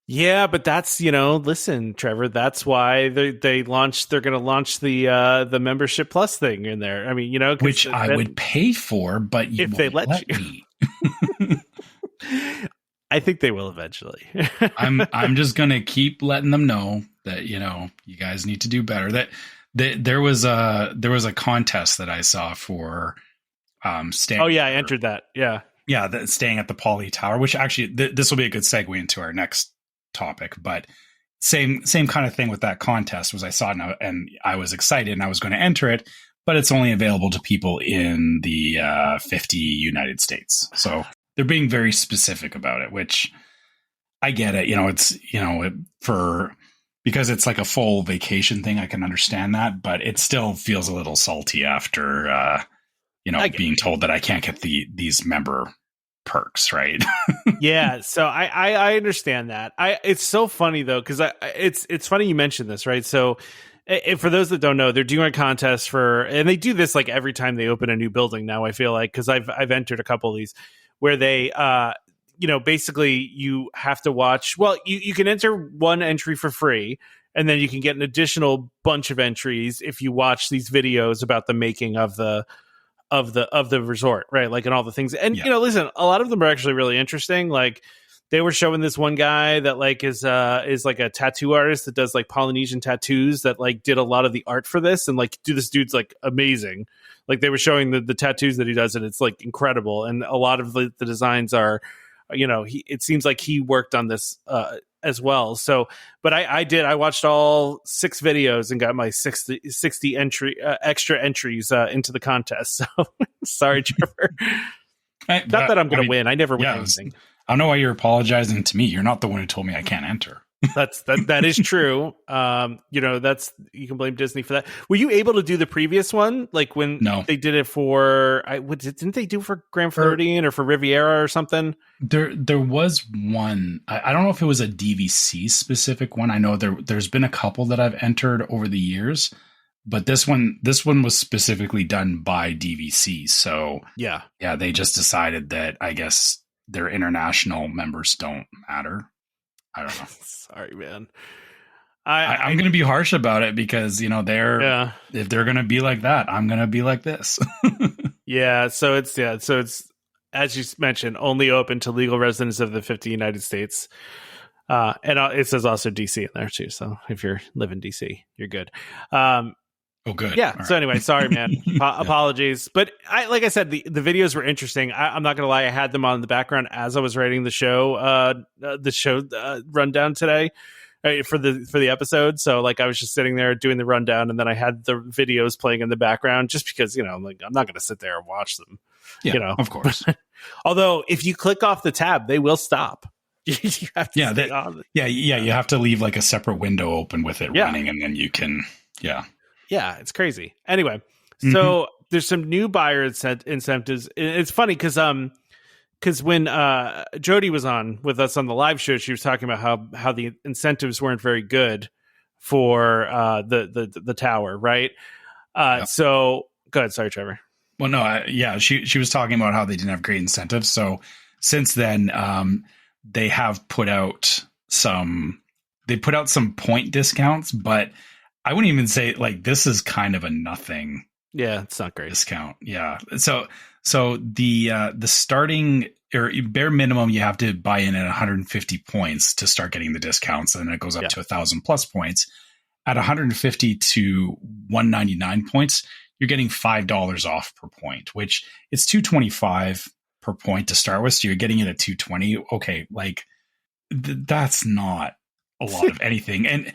B: Yeah, but that's, listen, Trevor, that's why they're going to launch the membership plus thing in there. I mean,
C: which I would pay for, but
B: if they let me. I think they will eventually.
C: I'm just going to keep letting them know that, you guys need to do better. That there was a contest that I saw for staying.
B: Oh yeah, I entered that. Yeah.
C: Yeah, staying at the Poly Tower, which actually this will be a good segue into our next topic, but same kind of thing with that contest was I saw it and I was excited and I was going to enter it, but it's only available to people in the 50 United States. So they're being very specific about it, which I get it. It's, because it's like a full vacation thing. I can understand that, but it still feels a little salty after, being told that I can't get these member perks, right?
B: Yeah, so I understand that. It's so funny though, because it's funny you mentioned this, right? So for those that don't know, they're doing a contest and they do this like every time they open a new building now, I feel like, because I've entered a couple of these where they basically you have to watch, well, you can enter one entry for free, and then you can get an additional bunch of entries if you watch these videos about the making of the resort, right? Like, and all the things. And, listen, a lot of them are actually really interesting. Like, they were showing this one guy that like is like a tattoo artist that does like Polynesian tattoos that like did a lot of the art for this. And like, this dude's like amazing. Like, they were showing the tattoos that he does, and it's like incredible. And a lot of the designs are, it seems like he worked on this as well. So, but I watched all 6 videos and got my 60 extra entries into the contest. So sorry, Trevor. Not that I'm going to win. I never win anything.
C: I don't know why you're apologizing to me. You're not the one who told me I can't enter.
B: That is true. You can blame Disney for that. Were you able to do the previous one? Like when they did it for, didn't they do it for Grand Floridian or for Riviera or something?
C: There was one. I don't know if it was a DVC specific one. I know there's been a couple that I've entered over the years, but this one was specifically done by DVC. So yeah, they just decided that I guess their international members don't matter. I don't know.
B: Sorry, man.
C: I'm going to be harsh about it because, if they're going to be like that, I'm going to be like this.
B: Yeah. So it's, as you mentioned, only open to legal residents of the 50 United States. And it says also DC in there too. So if you live in DC, you're good.
C: Oh, good.
B: Yeah. All so anyway, sorry, man. Apologies. But like I said, the videos were interesting. I'm not going to lie. I had them on in the background as I was writing the show rundown today for the episode. So like I was just sitting there doing the rundown, and then I had the videos playing in the background just because, I'm not going to sit there and watch them.
C: Yeah, of course.
B: Although if you click off the tab, they will stop. You have to
C: you have to leave like a separate window open with it running, and then you can,
B: Yeah, it's crazy. Anyway, so there's some new buyer incentives. It's funny because when Jody was on with us on the live show, she was talking about how the incentives weren't very good for the tower, right? So go ahead. Sorry, Trevor.
C: Well, no, she was talking about how they didn't have great incentives. So since then, they have put out some point discounts, but I wouldn't even say like this is kind of a nothing.
B: Yeah, it's not great
C: discount. Yeah. So the starting or bare minimum, you have to buy in at 150 points to start getting the discounts. And then it goes up to 1,000 plus points. At 150 to 199 points, you're getting $5 off per point, which it's $225 per point to start with. So you're getting it at $220. Okay. Like that's not a lot of anything. And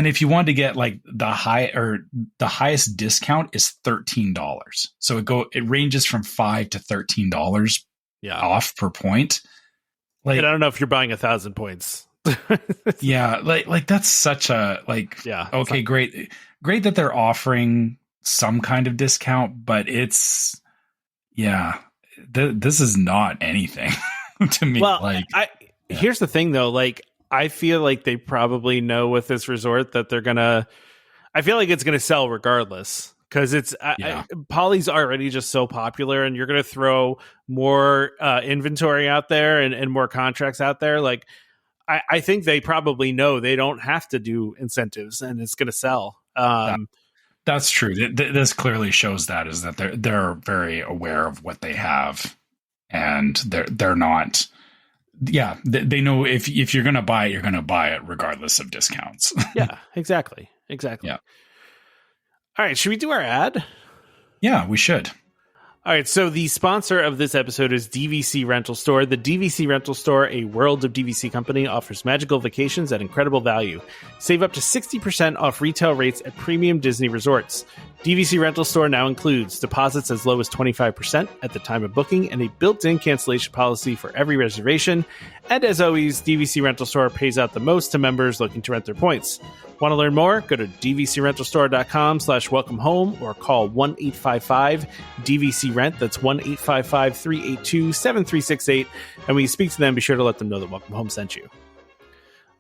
C: if you want to get like the highest discount is $13. So it ranges from $5 to $13 off per point. Like,
B: and I don't know if you're buying 1,000 points.
C: Yeah. Like that's such a okay, great that they're offering some kind of discount, but it's this is not anything to me.
B: Well,
C: like,
B: here's the thing though, like I feel like they probably know with this resort that I feel like it's gonna sell regardless. Because Poly's already just so popular, and you're going to throw more inventory out there and more contracts out there. Like, I think they probably know they don't have to do incentives, and it's going to sell.
C: That's true. This clearly shows that they're very aware of what they have, and they're not. Yeah, they know if you're going to buy it, you're going to buy it regardless of discounts.
B: Yeah, exactly. Yeah. All right, should we do our ad?
C: Yeah, we should.
B: All right, so the sponsor of this episode is DVC Rental Store. The DVC Rental Store, a World of DVC company, offers magical vacations at incredible value. Save up to 60% off retail rates at premium Disney resorts. DVC Rental Store now includes deposits as low as 25% at the time of booking and a built-in cancellation policy for every reservation. And as always, DVC Rental Store pays out the most to members looking to rent their points. Want to learn more? Go to dvcrentalstore.com/welcome home or call 1-855-DVC-RENT. That's 1-855-382-7368. And when you speak to them, be sure to let them know that Welcome Home sent you.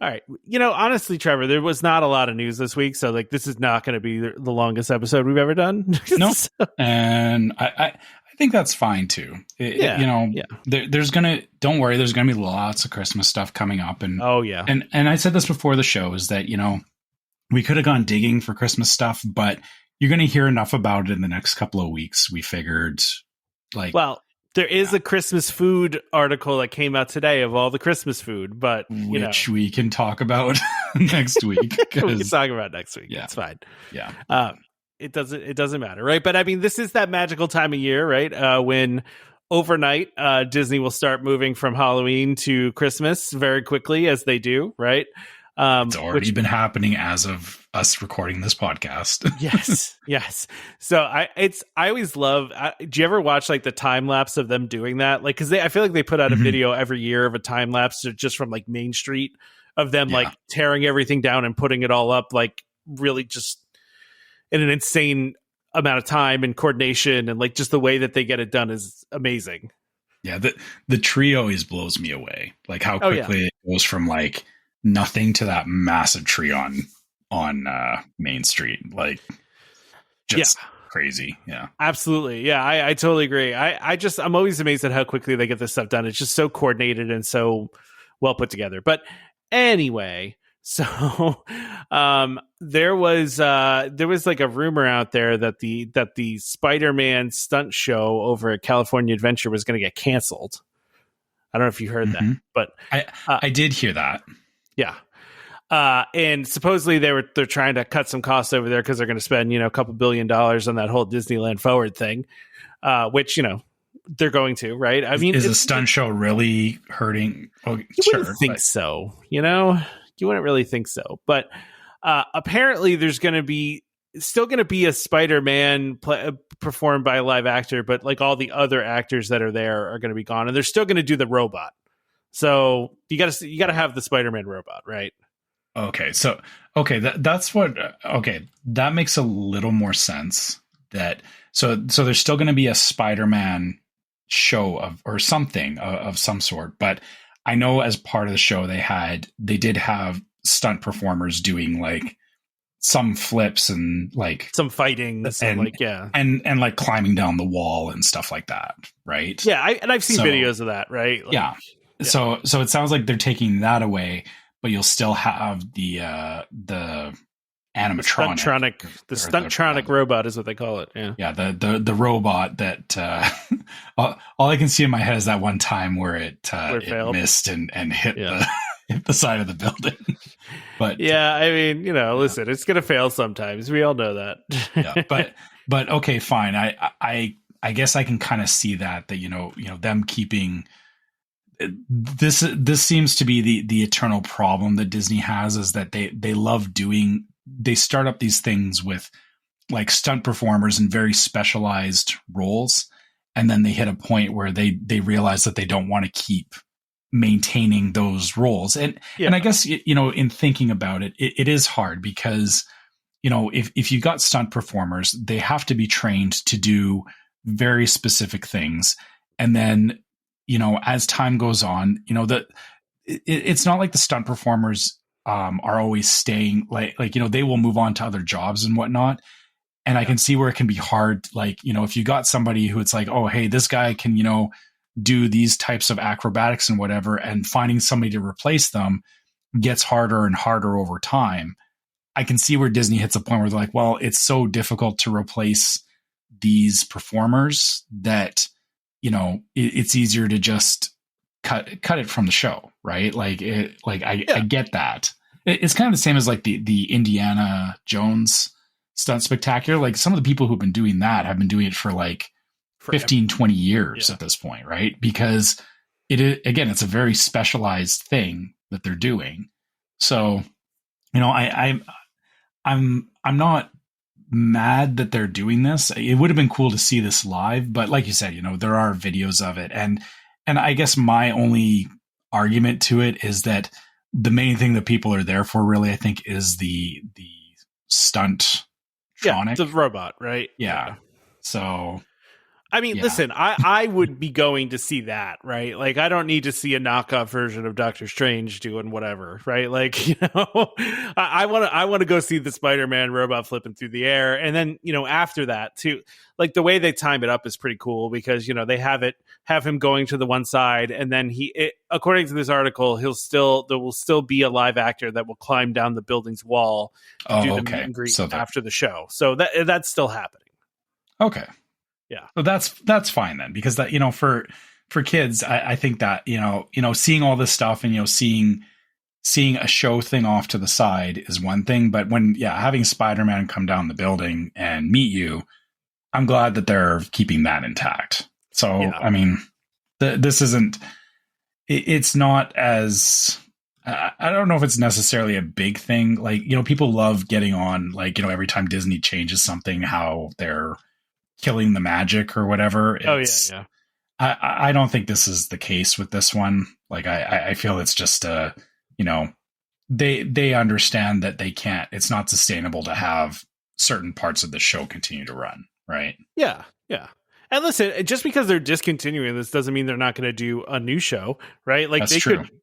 B: All right. Honestly, Trevor, there was not a lot of news this week. So, this is not going to be the longest episode we've ever done.
C: No. So. And I think that's fine, too. There's going to, don't worry, there's going to be lots of Christmas stuff coming up. And
B: oh, yeah.
C: And I said this before the show is that, we could have gone digging for Christmas stuff, but you're going to hear enough about it in the next couple of weeks. We figured
B: there is a Christmas food article that came out today of all the Christmas food, but
C: which we can talk about next week.
B: We can talk about next week. Yeah. It's fine.
C: Yeah.
B: It doesn't matter. Right. But I mean, this is that magical time of year, right? When overnight, Disney will start moving from Halloween to Christmas very quickly as they do. Right.
C: It's already been happening as of us recording this podcast.
B: Yes. So I always love. Do you ever watch the time lapse of them doing that? Because I feel like they put out a video every year of a time lapse just from Main Street of them tearing everything down and putting it all up really just in an insane amount of time and coordination and just the way that they get it done is amazing.
C: Yeah, the tree always blows me away. How quickly it goes from nothing to that massive tree on Main Street. Crazy. Yeah, absolutely.
B: Yeah, I totally agree. I'm always amazed at how quickly they get this stuff done. It's just so coordinated and so well put together. But anyway, so there was a rumor out there that the Spider-Man stunt show over at California Adventure was going to get canceled. I don't know if you heard that, but
C: I did hear that.
B: Yeah. And supposedly they're trying to cut some costs over there because they're going to spend, a couple $1 billion on that whole Disneyland Forward thing, which, they're going to, right? I mean,
C: is a stunt show really hurting? Oh,
B: you wouldn't think so, you wouldn't really think so. But apparently there's still going to be a Spider-Man performed by a live actor, but all the other actors that are there are going to be gone, and they're still going to do the robot. So you got to have the Spider-Man robot, right?
C: Okay, so that's what. Okay, that makes a little more sense. So there's still going to be a Spider-Man show or something of some sort. But I know as part of the show they did have stunt performers doing some flips and
B: some fighting
C: and climbing down the wall and stuff like that, right?
B: Yeah, I've seen videos of that, right?
C: Yeah. So it sounds like they're taking that away, but you'll still have the animatronic,
B: the stuntronic robot is what they call it. Yeah.
C: Yeah. The robot that, all I can see in my head is that one time where it missed and hit the side of the building. But
B: yeah, I mean, listen, it's going to fail sometimes. We all know that.
C: Yeah. But okay, fine. I guess I can kind of see that, them keeping, this seems to be the eternal problem that Disney has, is that they love they start up these things with stunt performers in very specialized roles, and then they hit a point where they realize that they don't want to keep maintaining those roles. And I guess in thinking about it, it is hard because if you got stunt performers, they have to be trained to do very specific things. And then, as time goes on, it's not like the stunt performers are always staying they will move on to other jobs and whatnot. And I can see where it can be hard. If you got somebody who it's like, oh, hey, this guy can, do these types of acrobatics and whatever, and finding somebody to replace them gets harder and harder over time. I can see where Disney hits a point where they're like, well, it's so difficult to replace these performers that, it's easier to just cut it from the show. Right. I get that. It's kind of the same as like the Indiana Jones stunt spectacular. Like some of the people who've been doing that have been doing it for like 15, 20 years at this point. Right. Because it's a very specialized thing that they're doing. So, I'm not mad that they're doing this. It would have been cool to see this live, but like you said, there are videos of it. And I guess my only argument to it is that the main thing that people are there for really, I think, is the stuntronic.
B: Yeah, the robot, right?
C: Yeah. So
B: I mean, listen, I would be going to see that, right? Like, I don't need to see a knockoff version of Doctor Strange doing whatever, right? Like, I want to go see the Spider-Man robot flipping through the air. And then, after that too, like the way they time it up is pretty cool because, they have him going to the one side and then according to this article, there will still be a live actor that will climb down the building's wall to do the meet and greet after the show. So that's still happening.
C: Okay.
B: Yeah.
C: So that's fine then, because that, for kids, I think that, seeing all this stuff and, seeing a show thing off to the side is one thing. But when, having Spider-Man come down the building and meet you, I'm glad that they're keeping that intact. So, I mean, this isn't, it's not as, I don't know if it's necessarily a big thing. Like, people love getting on, like, every time Disney changes something, how they're killing the magic or whatever.
B: Yeah.
C: I don't think this is the case with this one. Like, I feel it's just they understand that they can't, it's not sustainable to have certain parts of the show continue to run. Right.
B: Yeah. And listen, just because they're discontinuing this doesn't mean they're not going to do a new show, right? Like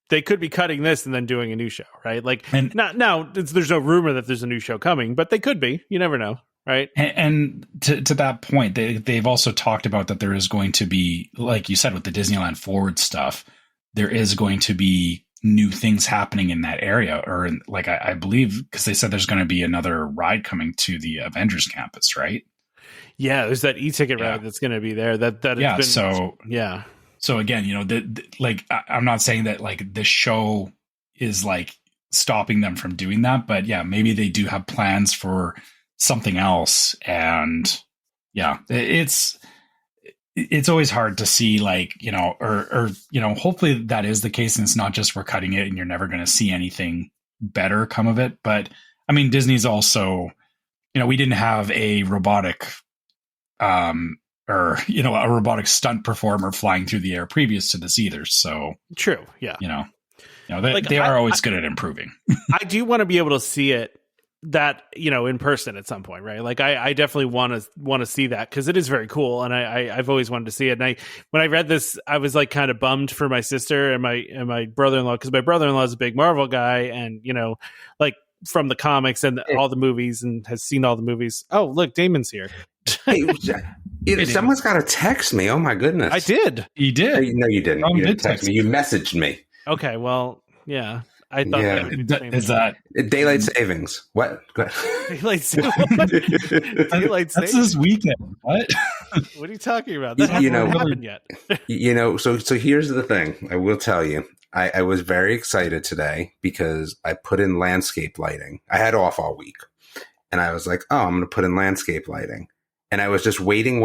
B: they could be cutting this and then doing a new show, right? Like, there's no rumor that there's a new show coming, but they could be. You never know. Right.
C: And to that point, they've also talked about that there is going to be, like you said, with the Disneyland Forward stuff, there is going to be new things happening in that area. Or I believe, because they said there's going to be another ride coming to the Avengers campus, right?
B: Yeah, there's that e-ticket ride that's going to be there.
C: So again, I'm not saying that like the show is like stopping them from doing that, but maybe they do have plans for something else. And it's always hard to see, like, hopefully that is the case. And it's not just we're cutting it and you're never going to see anything better come of it. But I mean, Disney's also, we didn't have a robotic, a robotic stunt performer flying through the air previous to this either. So
B: true. Yeah.
C: They are always good at improving.
B: I do want to be able to see it in person at some point, right? Like I definitely want to see that because it is very cool, and I've always wanted to see it. And when I read this, I was like kind of bummed for my sister and my brother-in-law, because my brother-in-law is a big Marvel guy, and like from the comics and all the movies, and has seen all the movies. Oh, look, Damon's here.
D: Hey, someone's got to text me. Oh my goodness,
B: I did.
C: You did?
D: No, you didn't. You didn't text me. You messaged me.
B: Okay, well, yeah. I thought
C: is that
D: daylight savings? What?
B: Daylight savings? Daylight savings?
C: That's this weekend. What?
B: What are you talking about? That hasn't happened yet.
D: So here's the thing. I will tell you. I was very excited today because I put in landscape lighting. I had off all week, and I was like, "Oh, I'm going to put in landscape lighting." And I was just waiting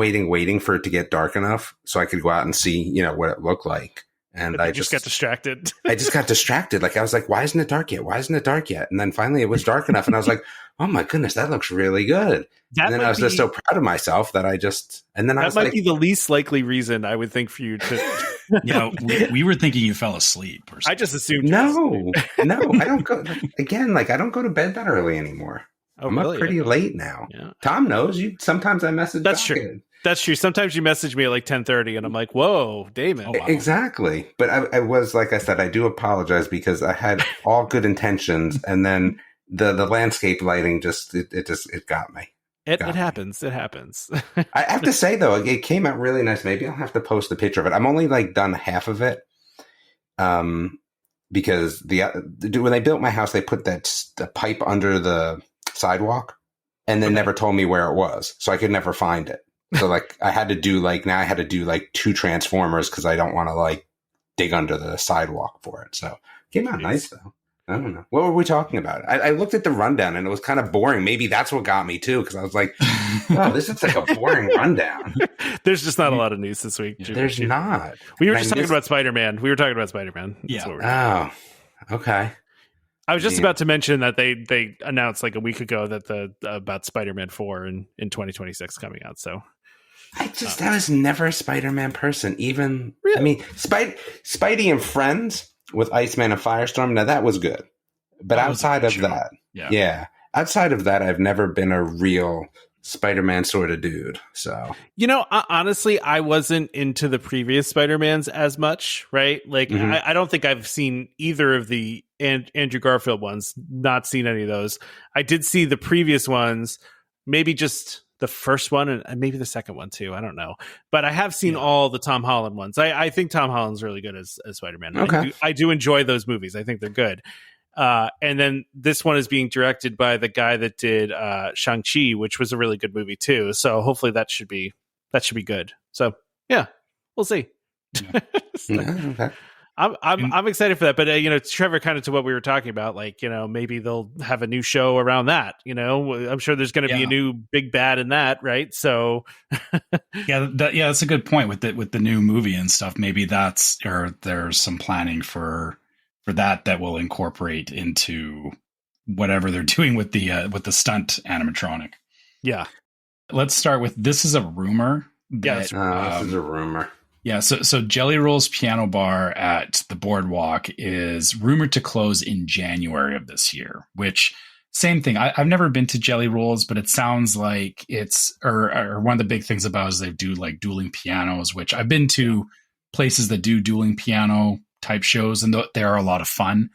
D: for it to get dark enough so I could go out and see, what it looked like. And I just
B: got distracted.
D: I just got distracted. Like, I was like, why isn't it dark yet? Why isn't it dark yet? And then finally it was dark enough. And I was like, oh my goodness, that looks really good. And then I was just so proud of myself that that
B: might be the least likely reason I would think for you to,
C: we were thinking you fell asleep. Or something.
B: I just assumed.
D: No, I don't go again. Like, I don't go to bed that early anymore.
B: Oh,
D: I'm
B: really?
D: up pretty late now.
B: Yeah.
D: Tom knows. Sometimes I message.
B: That's
D: back
B: true. That's true. Sometimes you message me at like 10:30 and I'm like, whoa, Damon.
C: Oh, wow.
D: Exactly. But I was, like I said, I do apologize because I had all good intentions, and then the landscape lighting it got me.
B: It happens. It happens.
D: I have to say though, it came out really nice. Maybe I'll have to post a picture of it. I'm only like done half of it. Because when they built my house, they put the pipe under the sidewalk and then never told me where it was. So I could never find it. So like I had to do like 2 transformers because I don't want to like dig under the sidewalk for it. So it came out nice though. I don't know. What were we talking about? I looked at the rundown and it was kind of boring. Maybe that's what got me too, because I was like, oh, this is like a boring rundown.
B: There's just not a lot of news this week.
D: There's not.
B: We were just talking about Spider-Man.
C: Yeah.
D: Oh, okay.
B: I was just about to mention that they announced like a week ago that about Spider-Man 4 in 2026 coming out. So
D: I was never a Spider-Man person. Even
B: really?
D: I mean, Spidey and Friends with Iceman and Firestorm. Now that was good, but outside of that, outside of that, I've never been a real Spider-Man sort of dude. So
B: honestly, I wasn't into the previous Spider-Mans as much, right? Like I don't think I've seen either of the Andrew Garfield ones. Not seen any of those. I did see the previous ones, maybe just the first one and maybe the second one too. I don't know, but I have seen all the Tom Holland ones. I think Tom Holland's really good as Spider-Man.
D: Okay.
B: I do enjoy those movies. I think they're good. And then this one is being directed by the guy that did Shang-Chi, which was a really good movie too. So hopefully that should be good. So yeah, we'll see.
D: Okay.
B: I'm excited for that, but Trevor, kind of to what we were talking about, like maybe they'll have a new show around that. I'm sure there's going to be a new big bad in that, right? So
C: that's a good point with the new movie and stuff. Maybe there's some planning for that will incorporate into whatever they're doing with the stunt animatronic.
B: Yeah,
C: let's start with this is a rumor.
D: This is a rumor.
C: Yeah, so Jellyrolls Piano Bar at the BoardWalk is rumored to close in January of this year, which, same thing. I've never been to Jellyrolls, but it sounds like it's, or one of the big things about is they do like dueling pianos, which I've been to places that do dueling piano type shows, and they are a lot of fun.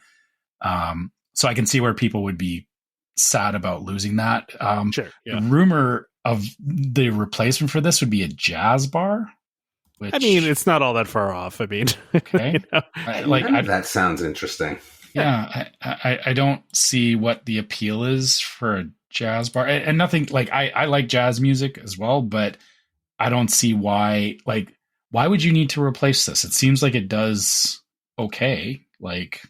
C: So I can see where people would be sad about losing that.
B: Sure. Yeah.
C: The rumor of the replacement for this would be a jazz bar. Which,
B: I mean, it's not all that far off. I mean,
C: okay.
D: That sounds interesting.
C: Yeah, I don't see what the appeal is for a jazz bar, and nothing like I like jazz music as well, but I don't see why. Like, why would you need to replace this? It seems like it does okay. Like,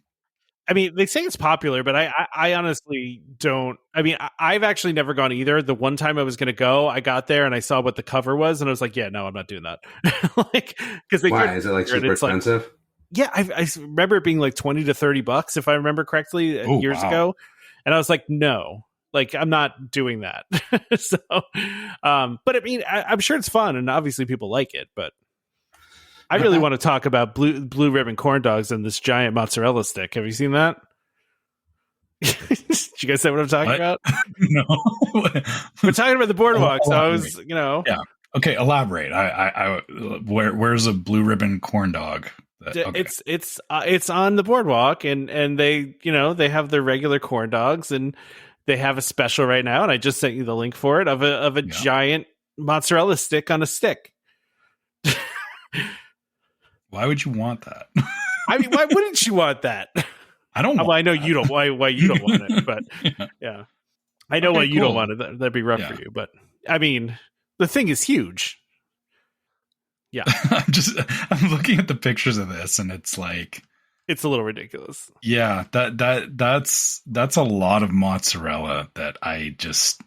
B: I mean, they say it's popular, but I honestly don't. I mean, I've actually never gone either. The one time I was going to go, I got there and I saw what the cover was, and I was like, "Yeah, no, I'm not doing that." Because
D: why is it like super expensive?
B: Like, yeah, I remember it being like $20 to $30, if I remember correctly, years ago, and I was like, "No, like I'm not doing that." So, but I mean, I'm sure it's fun, and obviously people like it, but. I really want to talk about blue ribbon corn dogs and this giant mozzarella stick. Have you seen that? Did you guys say what I'm talking about?
C: No.
B: We're talking about the BoardWalk. So I was,
C: Yeah. Okay. Elaborate. Where's a blue ribbon corn dog? Okay.
B: It's on the BoardWalk, and they, they have their regular corn dogs, and they have a special right now. And I just sent you the link for it of a giant mozzarella stick on a stick.
C: Why would you want that?
B: I mean, why wouldn't you want that?
C: I don't.
B: I know you don't. Why you don't want it? But yeah, I know why you don't want it. That'd be rough for you. But I mean, the thing is huge. Yeah,
C: I'm looking at the pictures of this, and it's like
B: it's a little ridiculous.
C: Yeah, that's a lot of mozzarella that I just.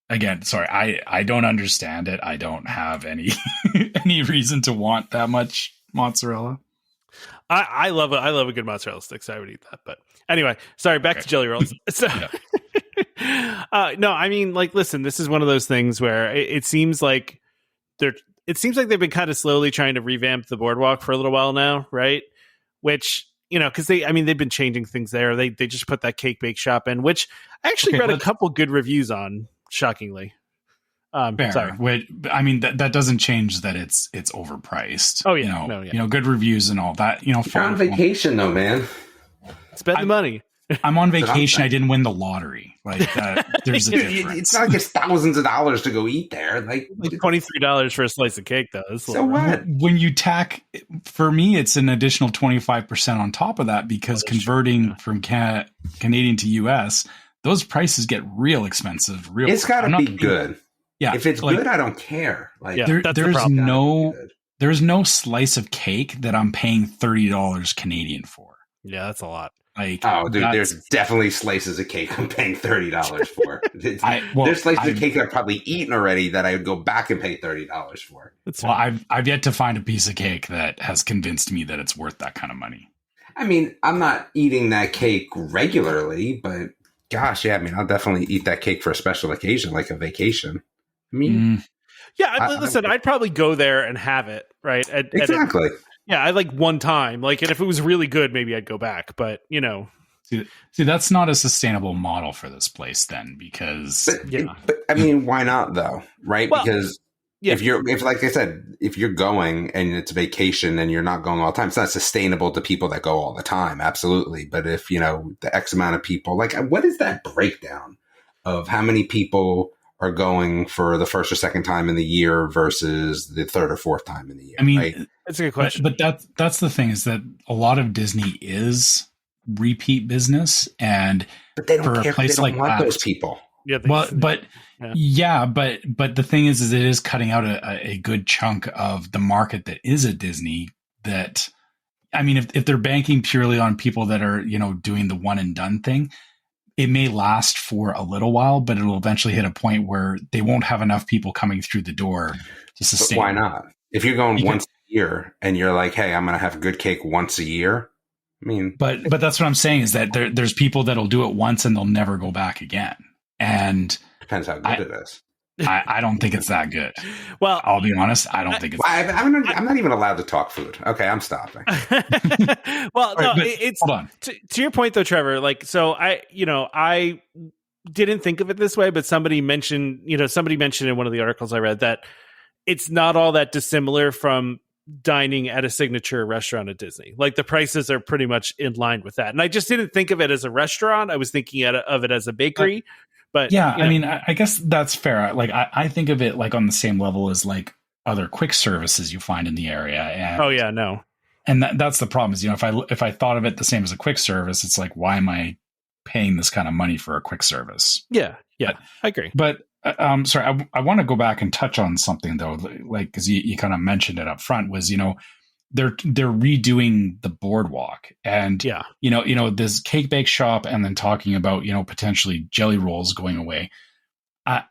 C: Again, sorry, I don't understand it. I don't have any reason to want that much mozzarella.
B: I love a good mozzarella stick, so I would eat that. But anyway, sorry, back to Jellyrolls. So no, I mean, like, listen, this is one of those things where it seems like they've been kind of slowly trying to revamp the BoardWalk for a little while now, right? Which, because they've been changing things there. They just put that cake bake shop in, which I actually read a couple good reviews on. Shockingly,
C: Fair.
B: Sorry.
C: I mean, that doesn't change that it's overpriced.
B: Oh yeah,
C: good reviews and all that.
D: You're on vacation though, man.
B: Spend the money.
C: I'm on vacation. I didn't win the lottery. Like there's a difference.
D: It's not like it's thousands of dollars to go eat there. Like
B: $23 for a slice of cake, though.
D: So what?
C: When you tack, for me, it's an additional 25% on top of that because converting from Canadian to US, those prices get real expensive.
D: It's got to be good.
C: Yeah,
D: if it's good, I don't care. Like
C: there's no slice of cake that I'm paying $30 Canadian for.
B: Yeah, that's a lot.
C: Like,
D: dude, there's definitely slices of cake I'm paying $30 for. There's slices of cake I've probably eaten already that I would go back and pay $30 for.
C: I've yet to find a piece of cake that has convinced me that it's worth that kind of money.
D: I mean, I'm not eating that cake regularly, but gosh, yeah, I mean, I'll definitely eat that cake for a special occasion, like a vacation. I mean,
B: listen, I'd probably go there and have it, right?
D: Exactly.
B: I like one time, like, and if it was really good, maybe I'd go back. But
C: see, that's not a sustainable model for this place, then, because
D: but I mean, why not though, right?
B: Well,
D: because if like I said, if you're going and it's vacation and you're not going all the time, it's not sustainable to people that go all the time. Absolutely, but if the X amount of people, like, what is that breakdown of how many people are going for the first or second time in the year versus the third or fourth time in the year?
C: I mean,
D: right?
B: That's a good question.
C: But that's the thing, is that a lot of Disney is repeat business, and
D: but they don't
C: for
D: care.
C: A place
D: they don't
C: like
D: want
C: that,
D: those people.
B: Yeah,
C: but the thing is it is cutting out a good chunk of the market that is a Disney. That, I mean, if they're banking purely on people that are doing the one and done thing, it may last for a little while, but it'll eventually hit a point where they won't have enough people coming through the door to sustain.
D: But why not? If you're going once a year and you're like, hey, I'm going to have good cake once a year. I mean,
C: but that's what I'm saying, is that there's people that'll do it once and they'll never go back again. And
D: depends how good it is.
C: I don't think it's that good.
B: Well,
C: I'll be honest. I don't think it's.
D: I'm not even allowed to talk food. Okay, I'm stopping.
B: Well, no,
C: right,
B: it's
C: hold on.
B: To your point though, Trevor. Like, so I didn't think of it this way, but somebody mentioned in one of the articles I read that it's not all that dissimilar from dining at a signature restaurant at Disney. Like, the prices are pretty much in line with that. And I just didn't think of it as a restaurant. I was thinking of it as a bakery. But
C: yeah, I mean, I guess that's fair. Like, I think of it like on the same level as like other quick services you find in the area. And, and that's the problem is, if I thought of it the same as a quick service, it's like, why am I paying this kind of money for a quick service?
B: Yeah, I agree.
C: But sorry, I want to go back and touch on something though, like, because you kind of mentioned it up front, was they're redoing the BoardWalk, and this cake bake shop, and then talking about potentially Jellyrolls going away. I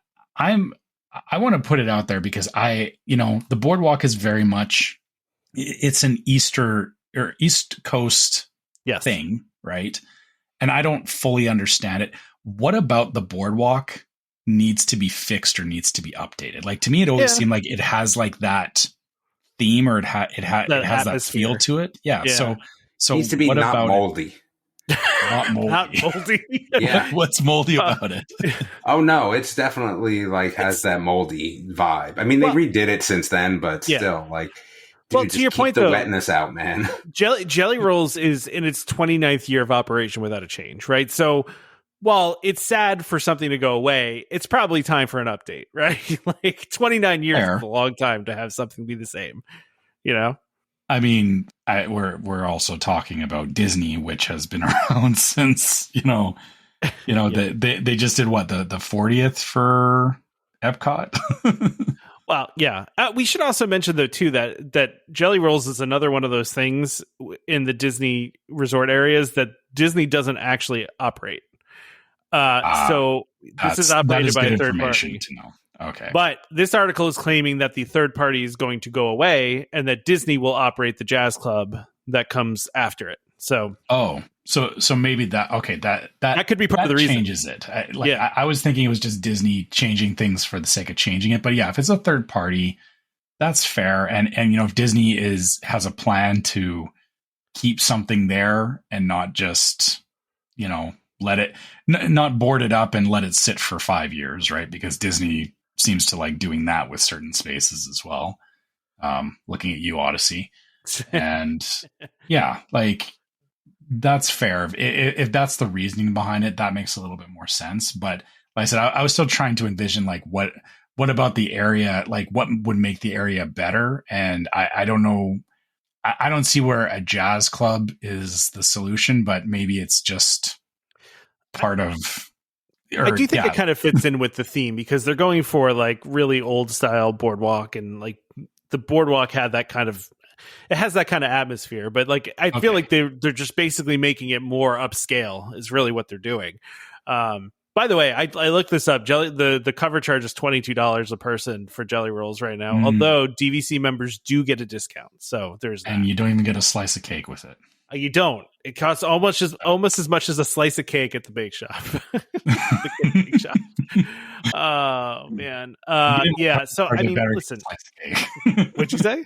C: want to put it out there because the BoardWalk is very much, it's an East Coast thing, right? And I don't fully understand it. What about the BoardWalk needs to be fixed or needs to be updated? Like, to me, it always seemed like it has like that theme, or it has that feel to it. Yeah. So
D: it needs to be not moldy.
C: Not moldy.
B: Not moldy.
D: Yeah.
C: What's moldy about it?
D: Oh no, it's definitely like has that moldy vibe. I mean, they redid it since then, but still, like, dude,
B: to your point,
D: the
B: though,
D: wetness out, man.
B: Jellyrolls is in its 29th year of operation without a change, right? So while it's sad for something to go away, it's probably time for an update, right? Like, 29 years is a long time to have something be the same,
C: I mean, we're also talking about Disney, which has been around since, they just did what, the 40th for EPCOT?
B: Well, yeah. We should also mention, though, too, that Jellyrolls is another one of those things in the Disney resort areas that Disney doesn't actually operate. So this is operated by a third party.
C: To know. Okay.
B: But this article is claiming that the third party is going to go away and that Disney will operate the jazz club that comes after it. So
C: so maybe that
B: could be part of the reason.
C: Changes it. I was thinking it was just Disney changing things for the sake of changing it. But yeah, if it's a third party, that's fair. And if Disney has a plan to keep something there and not just let it not board it up and let it sit for 5 years, right? Because Disney seems to like doing that with certain spaces as well. Looking at you, Odyssey. And yeah, like that's fair. If that's the reasoning behind it, that makes a little bit more sense. But like I said, I was still trying to envision like what about the area, like what would make the area better. And I don't know. I don't see where a jazz club is the solution, but maybe it's just part of.
B: I do think it kind of fits in with the theme because they're going for like really old style boardwalk, and like the boardwalk had that kind of, it has that kind of atmosphere, but like I feel like they're just basically making it more upscale is really what they're doing. By the way, I looked this up. The cover charge is $22 a person for Jellyrolls right now, although DVC members do get a discount. So there's that.
C: And you don't even get a slice of cake with it.
B: You don't. It costs almost as much as a slice of cake at the bake shop. The bake shop. Oh man. Yeah. So I mean, listen. What'd you say?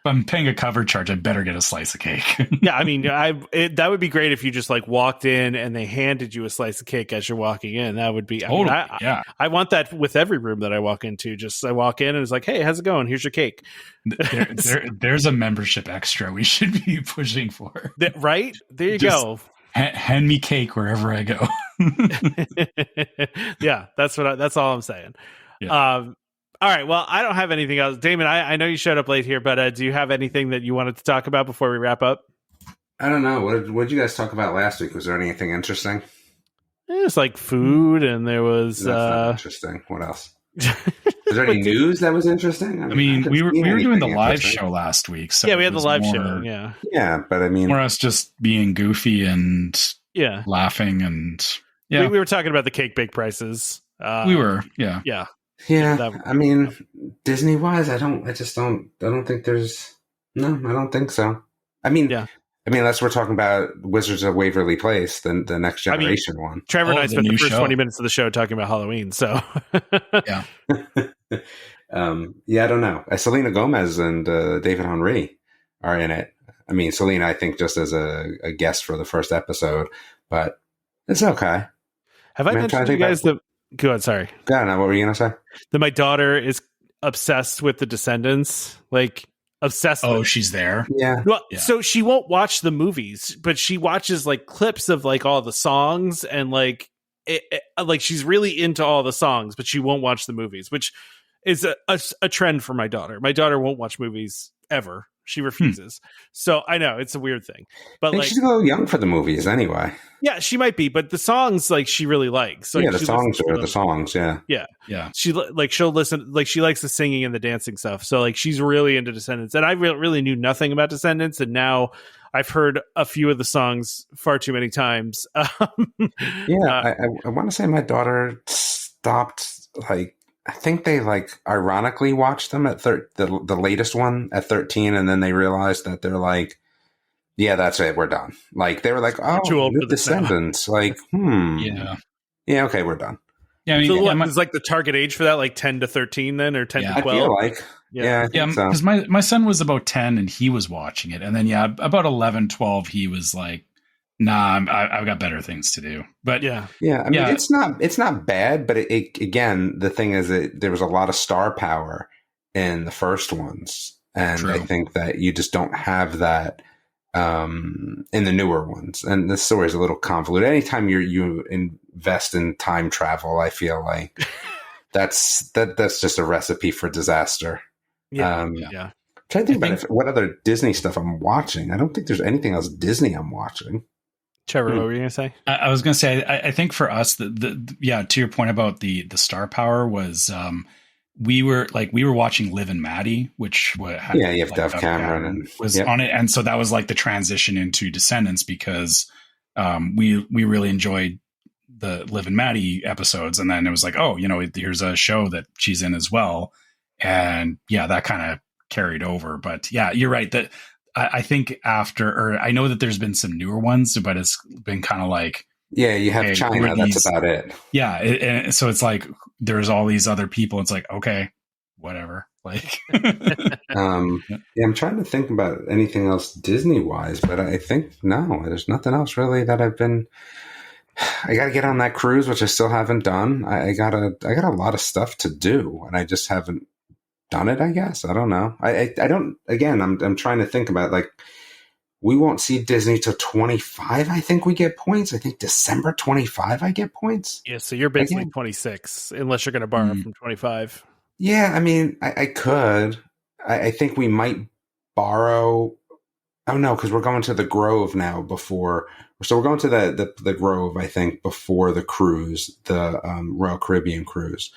C: If I'm paying a cover charge, I better get a slice of cake.
B: Yeah, I mean, that would be great if you just like walked in and they handed you a slice of cake as you're walking in. That would be.
C: Totally,
B: I want that with every room that I walk into. Just I walk in and it's like, hey, how's it going? Here's your cake.
C: There's a membership extra we should be pushing for.
B: Right? There you go.
C: Hand me cake wherever I go.
B: Yeah, that's all I'm saying.
C: Yeah.
B: All right. Well, I don't have anything else. Damon, I know you showed up late here, but do you have anything that you wanted to talk about before we wrap up?
D: I don't know. What did you guys talk about last week? Was there anything interesting?
B: It was like food, and there was
D: That's not interesting. What else? Was there any news that was interesting?
C: I mean, we were doing the live show last week. So
B: yeah, we had the live show. Yeah.
D: Yeah, but I mean,
C: more us just being goofy and laughing and
B: we were talking about the cake bake prices.
C: We were, yeah.
D: Yeah, I mean, Disney wise, I don't think there's. No, I don't think so. I mean, unless we're talking about Wizards of Waverly Place, the next generation one.
B: Trevor and I spent the first 20 minutes of the show talking about Halloween, so.
C: Yeah.
D: I don't know. Selena Gomez and David Henry are in it. I mean, Selena, I think, just as a guest for the first episode, but it's okay.
B: Have I mentioned to you guys that? Go ahead, sorry.
D: Go ahead, what were you going to say?
B: That my daughter is obsessed with the Descendants, like obsessed.
C: Oh,
B: with
C: she's there.
D: Yeah.
B: Well, so she won't watch the movies, but she watches like clips of like all the songs and like like she's really into all the songs, but she won't watch the movies, which is a trend for my daughter. My daughter won't watch movies ever. She refuses. So I know it's a weird thing, but like
D: she's a little young for the movies anyway.
B: Yeah, she might be, but the songs like she really likes. Like,
D: the songs are the songs. Yeah.
B: She'll listen. Like she likes the singing and the dancing stuff. So like she's really into Descendants, and I really knew nothing about Descendants, and now I've heard a few of the songs far too many times.
D: I want to say my daughter stopped like. I think they like ironically watched them at the latest one at 13, and then they realized that they're like, yeah, that's it, we're done. Like they were like, oh,
B: too old for
D: Descendants. Like, yeah, okay, we're done.
B: Yeah, I mean, so is like the target age for that like 10 to 13 then, or 10 to 12?
D: I feel like, I think so.
C: Because my son was about 10 and he was watching it, and then about 11, 12, he was like, nah, I've got better things to do. But
D: I mean, it's not bad, but it again, the thing is that there was a lot of star power in the first ones, and I think that you just don't have that in the newer ones. And the story is a little convoluted. Anytime you invest in time travel, I feel like that's just a recipe for disaster. Trying to think about what other Disney stuff I'm watching. I don't think there's anything else Disney I'm watching.
B: Trevor, what were you going to say?
C: I was going to say, I think for us, to your point about the star power was, we were watching Liv and Maddie, which had,
D: you have Dove Cameron and
C: was on it. And so that was like the transition into Descendants because, we really enjoyed the Liv and Maddie episodes. And then it was like, oh, here's a show that she's in as well. And that kind of carried over, but you're right that, I think I know that there's been some newer ones, but it's been kind of like,
D: you have China. That's about it.
C: Yeah. And so it's like, there's all these other people. It's like, okay, whatever. Like,
D: I'm trying to think about anything else Disney wise, but I think, no, there's nothing else really that I've been I got to get on that cruise, which I still haven't done. I got a lot of stuff to do, and I just haven't done it. I guess I don't know. I don't. Again, I'm trying to think about like we won't see Disney till 25. I think we get points. I think December 25. I get points.
B: Yeah, so you're basically 26, unless you're going to borrow from 25.
D: Yeah, I mean, I could. I think we might borrow. Oh no, because we're going to the Grove now before. So we're going to the Grove, I think, before the cruise, the Royal Caribbean cruise.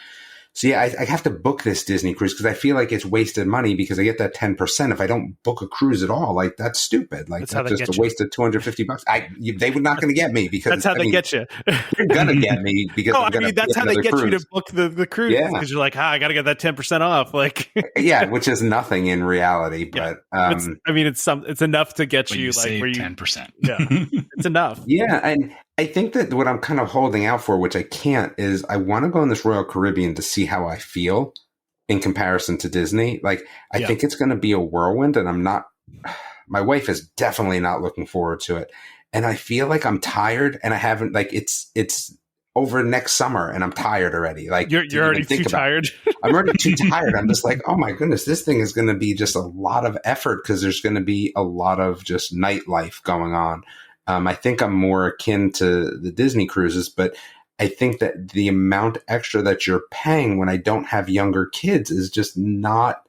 D: So yeah, I have to book this Disney cruise because I feel like it's wasted money because I get that 10%. If I don't book a cruise at all, like that's stupid. Like that's just a waste of $250. They were not going to get me because
B: that's how they get you.
D: They're going to get me because
B: that's how they get
D: cruise.
B: You to book the cruise because you're like, I got to get that 10% off. Like,
D: yeah, which is nothing in reality, but
B: it's enough to get you like where you
C: 10%.
B: Yeah, it's enough.
D: Yeah, and I think that what I'm kind of holding out for, which I can't, is I want to go on this Royal Caribbean to see how I feel in comparison to Disney. Like, I think it's going to be a whirlwind, and my wife is definitely not looking forward to it. And I feel like I'm tired, and I haven't, like, it's over next summer, and I'm tired already. Like,
B: you're already too tired.
D: I'm already too tired. I'm just like, oh my goodness, this thing is going to be just a lot of effort because there's going to be a lot of just nightlife going on. I think I'm more akin to the Disney cruises, but I think that the amount extra that you're paying when I don't have younger kids is just not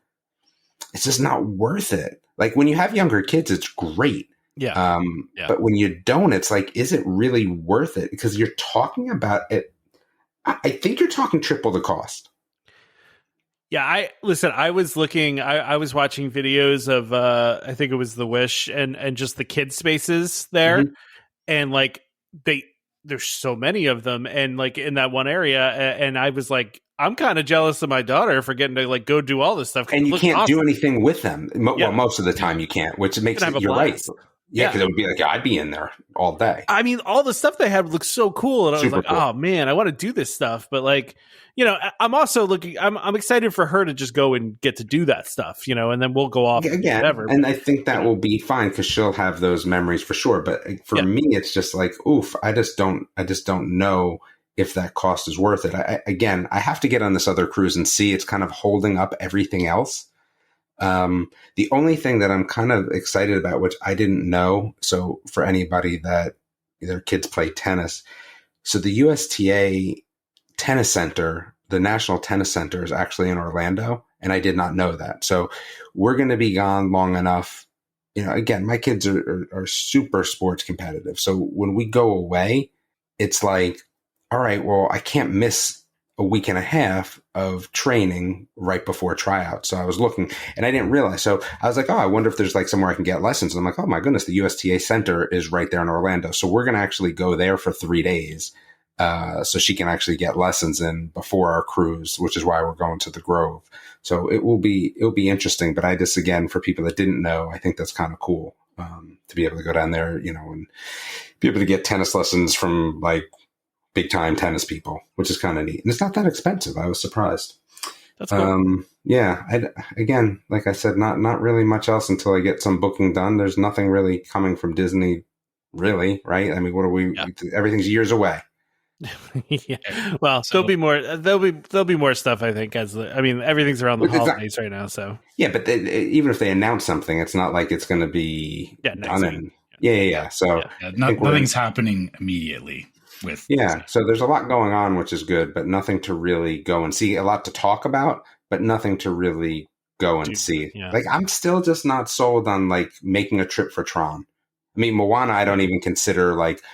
D: worth it. Like when you have younger kids, it's great.
B: Yeah.
D: But when you don't, it's like, is it really worth it? Because you're talking about it. I think you're talking triple the cost.
B: Yeah, I was looking, I was watching videos of, I think it was the Wish and just the kid spaces there. Mm-hmm. And like, there's so many of them. And like in that one area. And I was like, I'm kind of jealous of my daughter for getting to like go do all this stuff.
D: And you can't do anything with them. Well, most of the time you can't, which makes it, you're right. Yeah, because it would be like, I'd be in there all day.
B: I mean, all the stuff they had looked so cool. And I was like, cool. Oh man, I want to do this stuff. But like, I'm also I'm excited for her to just go and get to do that stuff, and then we'll go off
D: again.
B: Whatever.
D: And I think that will be fine because she'll have those memories for sure. But for me, it's just like, oof, I just don't know if that cost is worth it. I have to get on this other cruise and see. It's kind of holding up everything else. The only thing that I'm kind of excited about, which I didn't know, so for anybody that their kids play tennis, so the USTA Tennis Center, the National Tennis Center is actually in Orlando, and I did not know that. So we're going to be gone long enough. Again, my kids are super sports competitive. So when we go away, it's like, all right, well, I can't miss a week and a half of training right before tryout. So I was looking and I didn't realize. So I was like, I wonder if there's like somewhere I can get lessons. And I'm like, oh my goodness, the USTA Center is right there in Orlando. So we're going to actually go there for 3 days. So she can actually get lessons in before our cruise, which is why we're going to the Grove. So it'll be interesting. But I just, again, for people that didn't know, I think that's kind of cool, to be able to go down there, and be able to get tennis lessons from like big time tennis people, which is kind of neat. And it's not that expensive. I was surprised.
B: That's cool.
D: Again, like I said, not really much else until I get some booking done. There's nothing really coming from Disney, really, right? I mean, what are we? Yeah. Everything's years away.
B: Yeah. Well, there'll be more. There'll be more stuff. I think everything's around the holidays right now. So yeah,
D: but even if they announce something, it's not like it's going to be done. So
C: nothing's happening immediately.
D: So there's a lot going on, which is good, but nothing to really go and see. A lot to talk about, but nothing to really go and see. Yeah. Like I'm still just not sold on like making a trip for Tron. I mean, Moana, I don't even consider like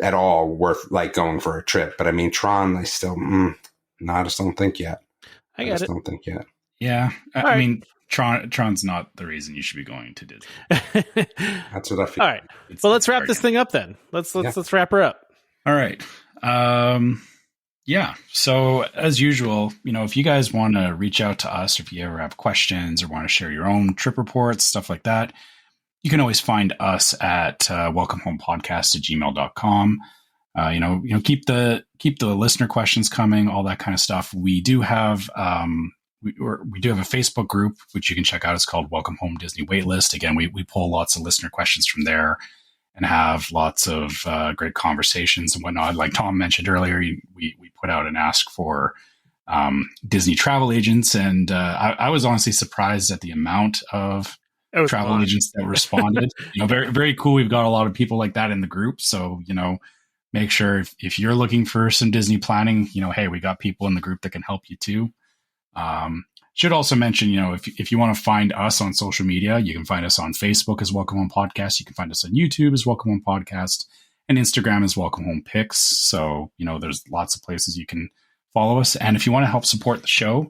D: at all worth like going for a trip. But I mean, Tron, I still, I just don't think yet.
B: I just
D: don't think yet.
C: Yeah, I mean, Tron's not the reason you should be going to Disney.
D: That's what I feel.
B: All right. Well, let's wrap this thing up then. Let's wrap her up.
C: All right. So as usual, if you guys want to reach out to us, if you ever have questions or want to share your own trip reports, stuff like that, you can always find us at welcomehomepodcast@gmail.com. Keep the listener questions coming, all that kind of stuff. We do have we do have a Facebook group, which you can check out. It's called Welcome Home Disney Waitlist. Again, we pull lots of listener questions from there. and have lots of great conversations and whatnot. Like Tom mentioned earlier, we put out an ask for Disney travel agents, and I was honestly surprised at the amount of travel agents that responded. Very, very cool. We've got a lot of people like that in the group. So, make sure if you're looking for some Disney planning, hey, we got people in the group that can help you too. Should also mention, if you want to find us on social media, you can find us on Facebook as Welcome Home Podcast. You can find us on YouTube as Welcome Home Podcast, and Instagram as Welcome Home Pics. So, there's lots of places you can follow us. And if you want to help support the show,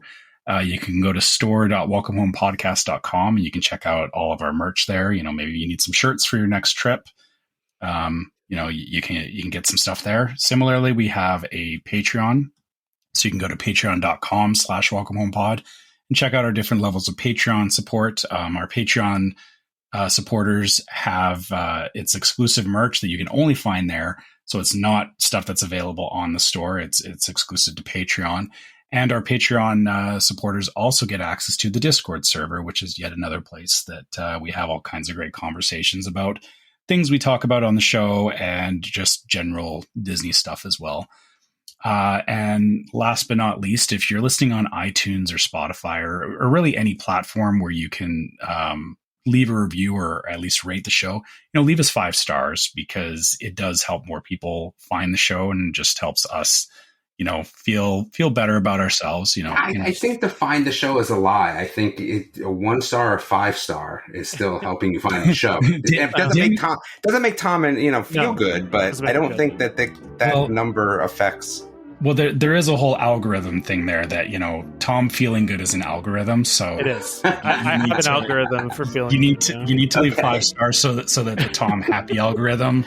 C: you can go to store.welcomehomepodcast.com and you can check out all of our merch there. Maybe you need some shirts for your next trip. You can get some stuff there. Similarly, we have a Patreon. So you can go to patreon.com/welcomehomepod and check out our different levels of Patreon support. Our Patreon supporters have its exclusive merch that you can only find there. So it's not stuff that's available on the store. It's exclusive to Patreon. And our Patreon supporters also get access to the Discord server, which is yet another place that we have all kinds of great conversations about things we talk about on the show and just general Disney stuff as well. And last but not least, if you're listening on iTunes or Spotify or really any platform where you can leave a review or at least rate the show, leave us 5 stars, because it does help more people find the show and just helps us, feel better about ourselves.
D: I think to find the show is a lie. I think a 1 star or 5 star is still helping you find the show. It doesn't make Tom and feel good, but I don't think that number affects.
C: Well, there is a whole algorithm thing there that, Tom feeling good is an algorithm. So
B: it is. I have an algorithm for feeling.
C: You need to leave 5 stars so that the Tom happy algorithm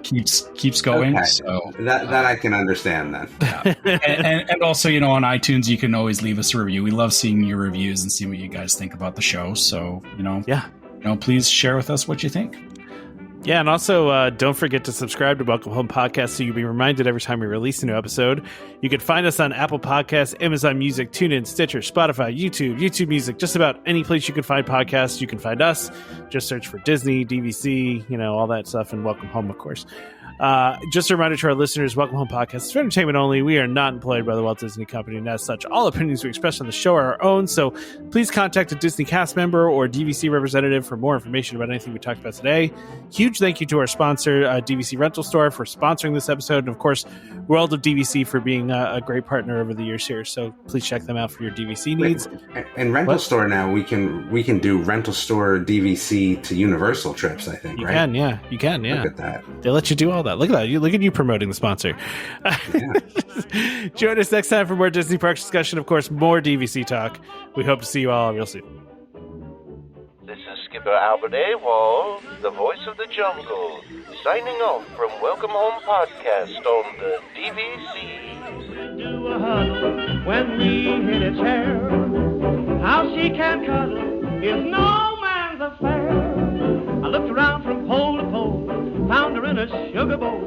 C: keeps going. Okay. So
D: that I can understand then.
C: Yeah. and also, on iTunes you can always leave us a review. We love seeing your reviews and see what you guys think about the show. So please share with us what you think.
B: Yeah, and also don't forget to subscribe to Welcome Home Podcast so you'll be reminded every time we release a new episode. You can find us on Apple Podcasts, Amazon Music, TuneIn, Stitcher, Spotify, YouTube Music, just about any place you can find podcasts. You can find us. Just search for Disney, DVC, all that stuff, and Welcome Home, of course. Just a reminder to our listeners, Welcome Home Podcast is for entertainment only. We are not employed by the Walt Disney Company, and as such, all opinions we express on the show are our own. So please contact a Disney cast member or DVC representative for more information about anything we talked about today. Huge thank you to our sponsor, DVC Rental Store, for sponsoring this episode, and of course, World of DVC for being a great partner over the years here. So please check them out for your DVC needs.
D: And Rental Store now, we can do Rental Store DVC to Universal trips, I think, right?
B: You can, yeah.
D: Look at that.
B: They let you do all that. Look at that. Look at you promoting the sponsor. Yeah. Join us next time for more Disney Parks discussion. Of course, more DVC talk. We hope to see you all real soon.
A: This is Skipper Albert Awol, the voice of the jungle, signing off from Welcome Home Podcast on the DVC.
E: Do a huddle when we hit its hair. How she can cuddle is no man's affair. I looked around from pole to pole, found her in a sugar bowl.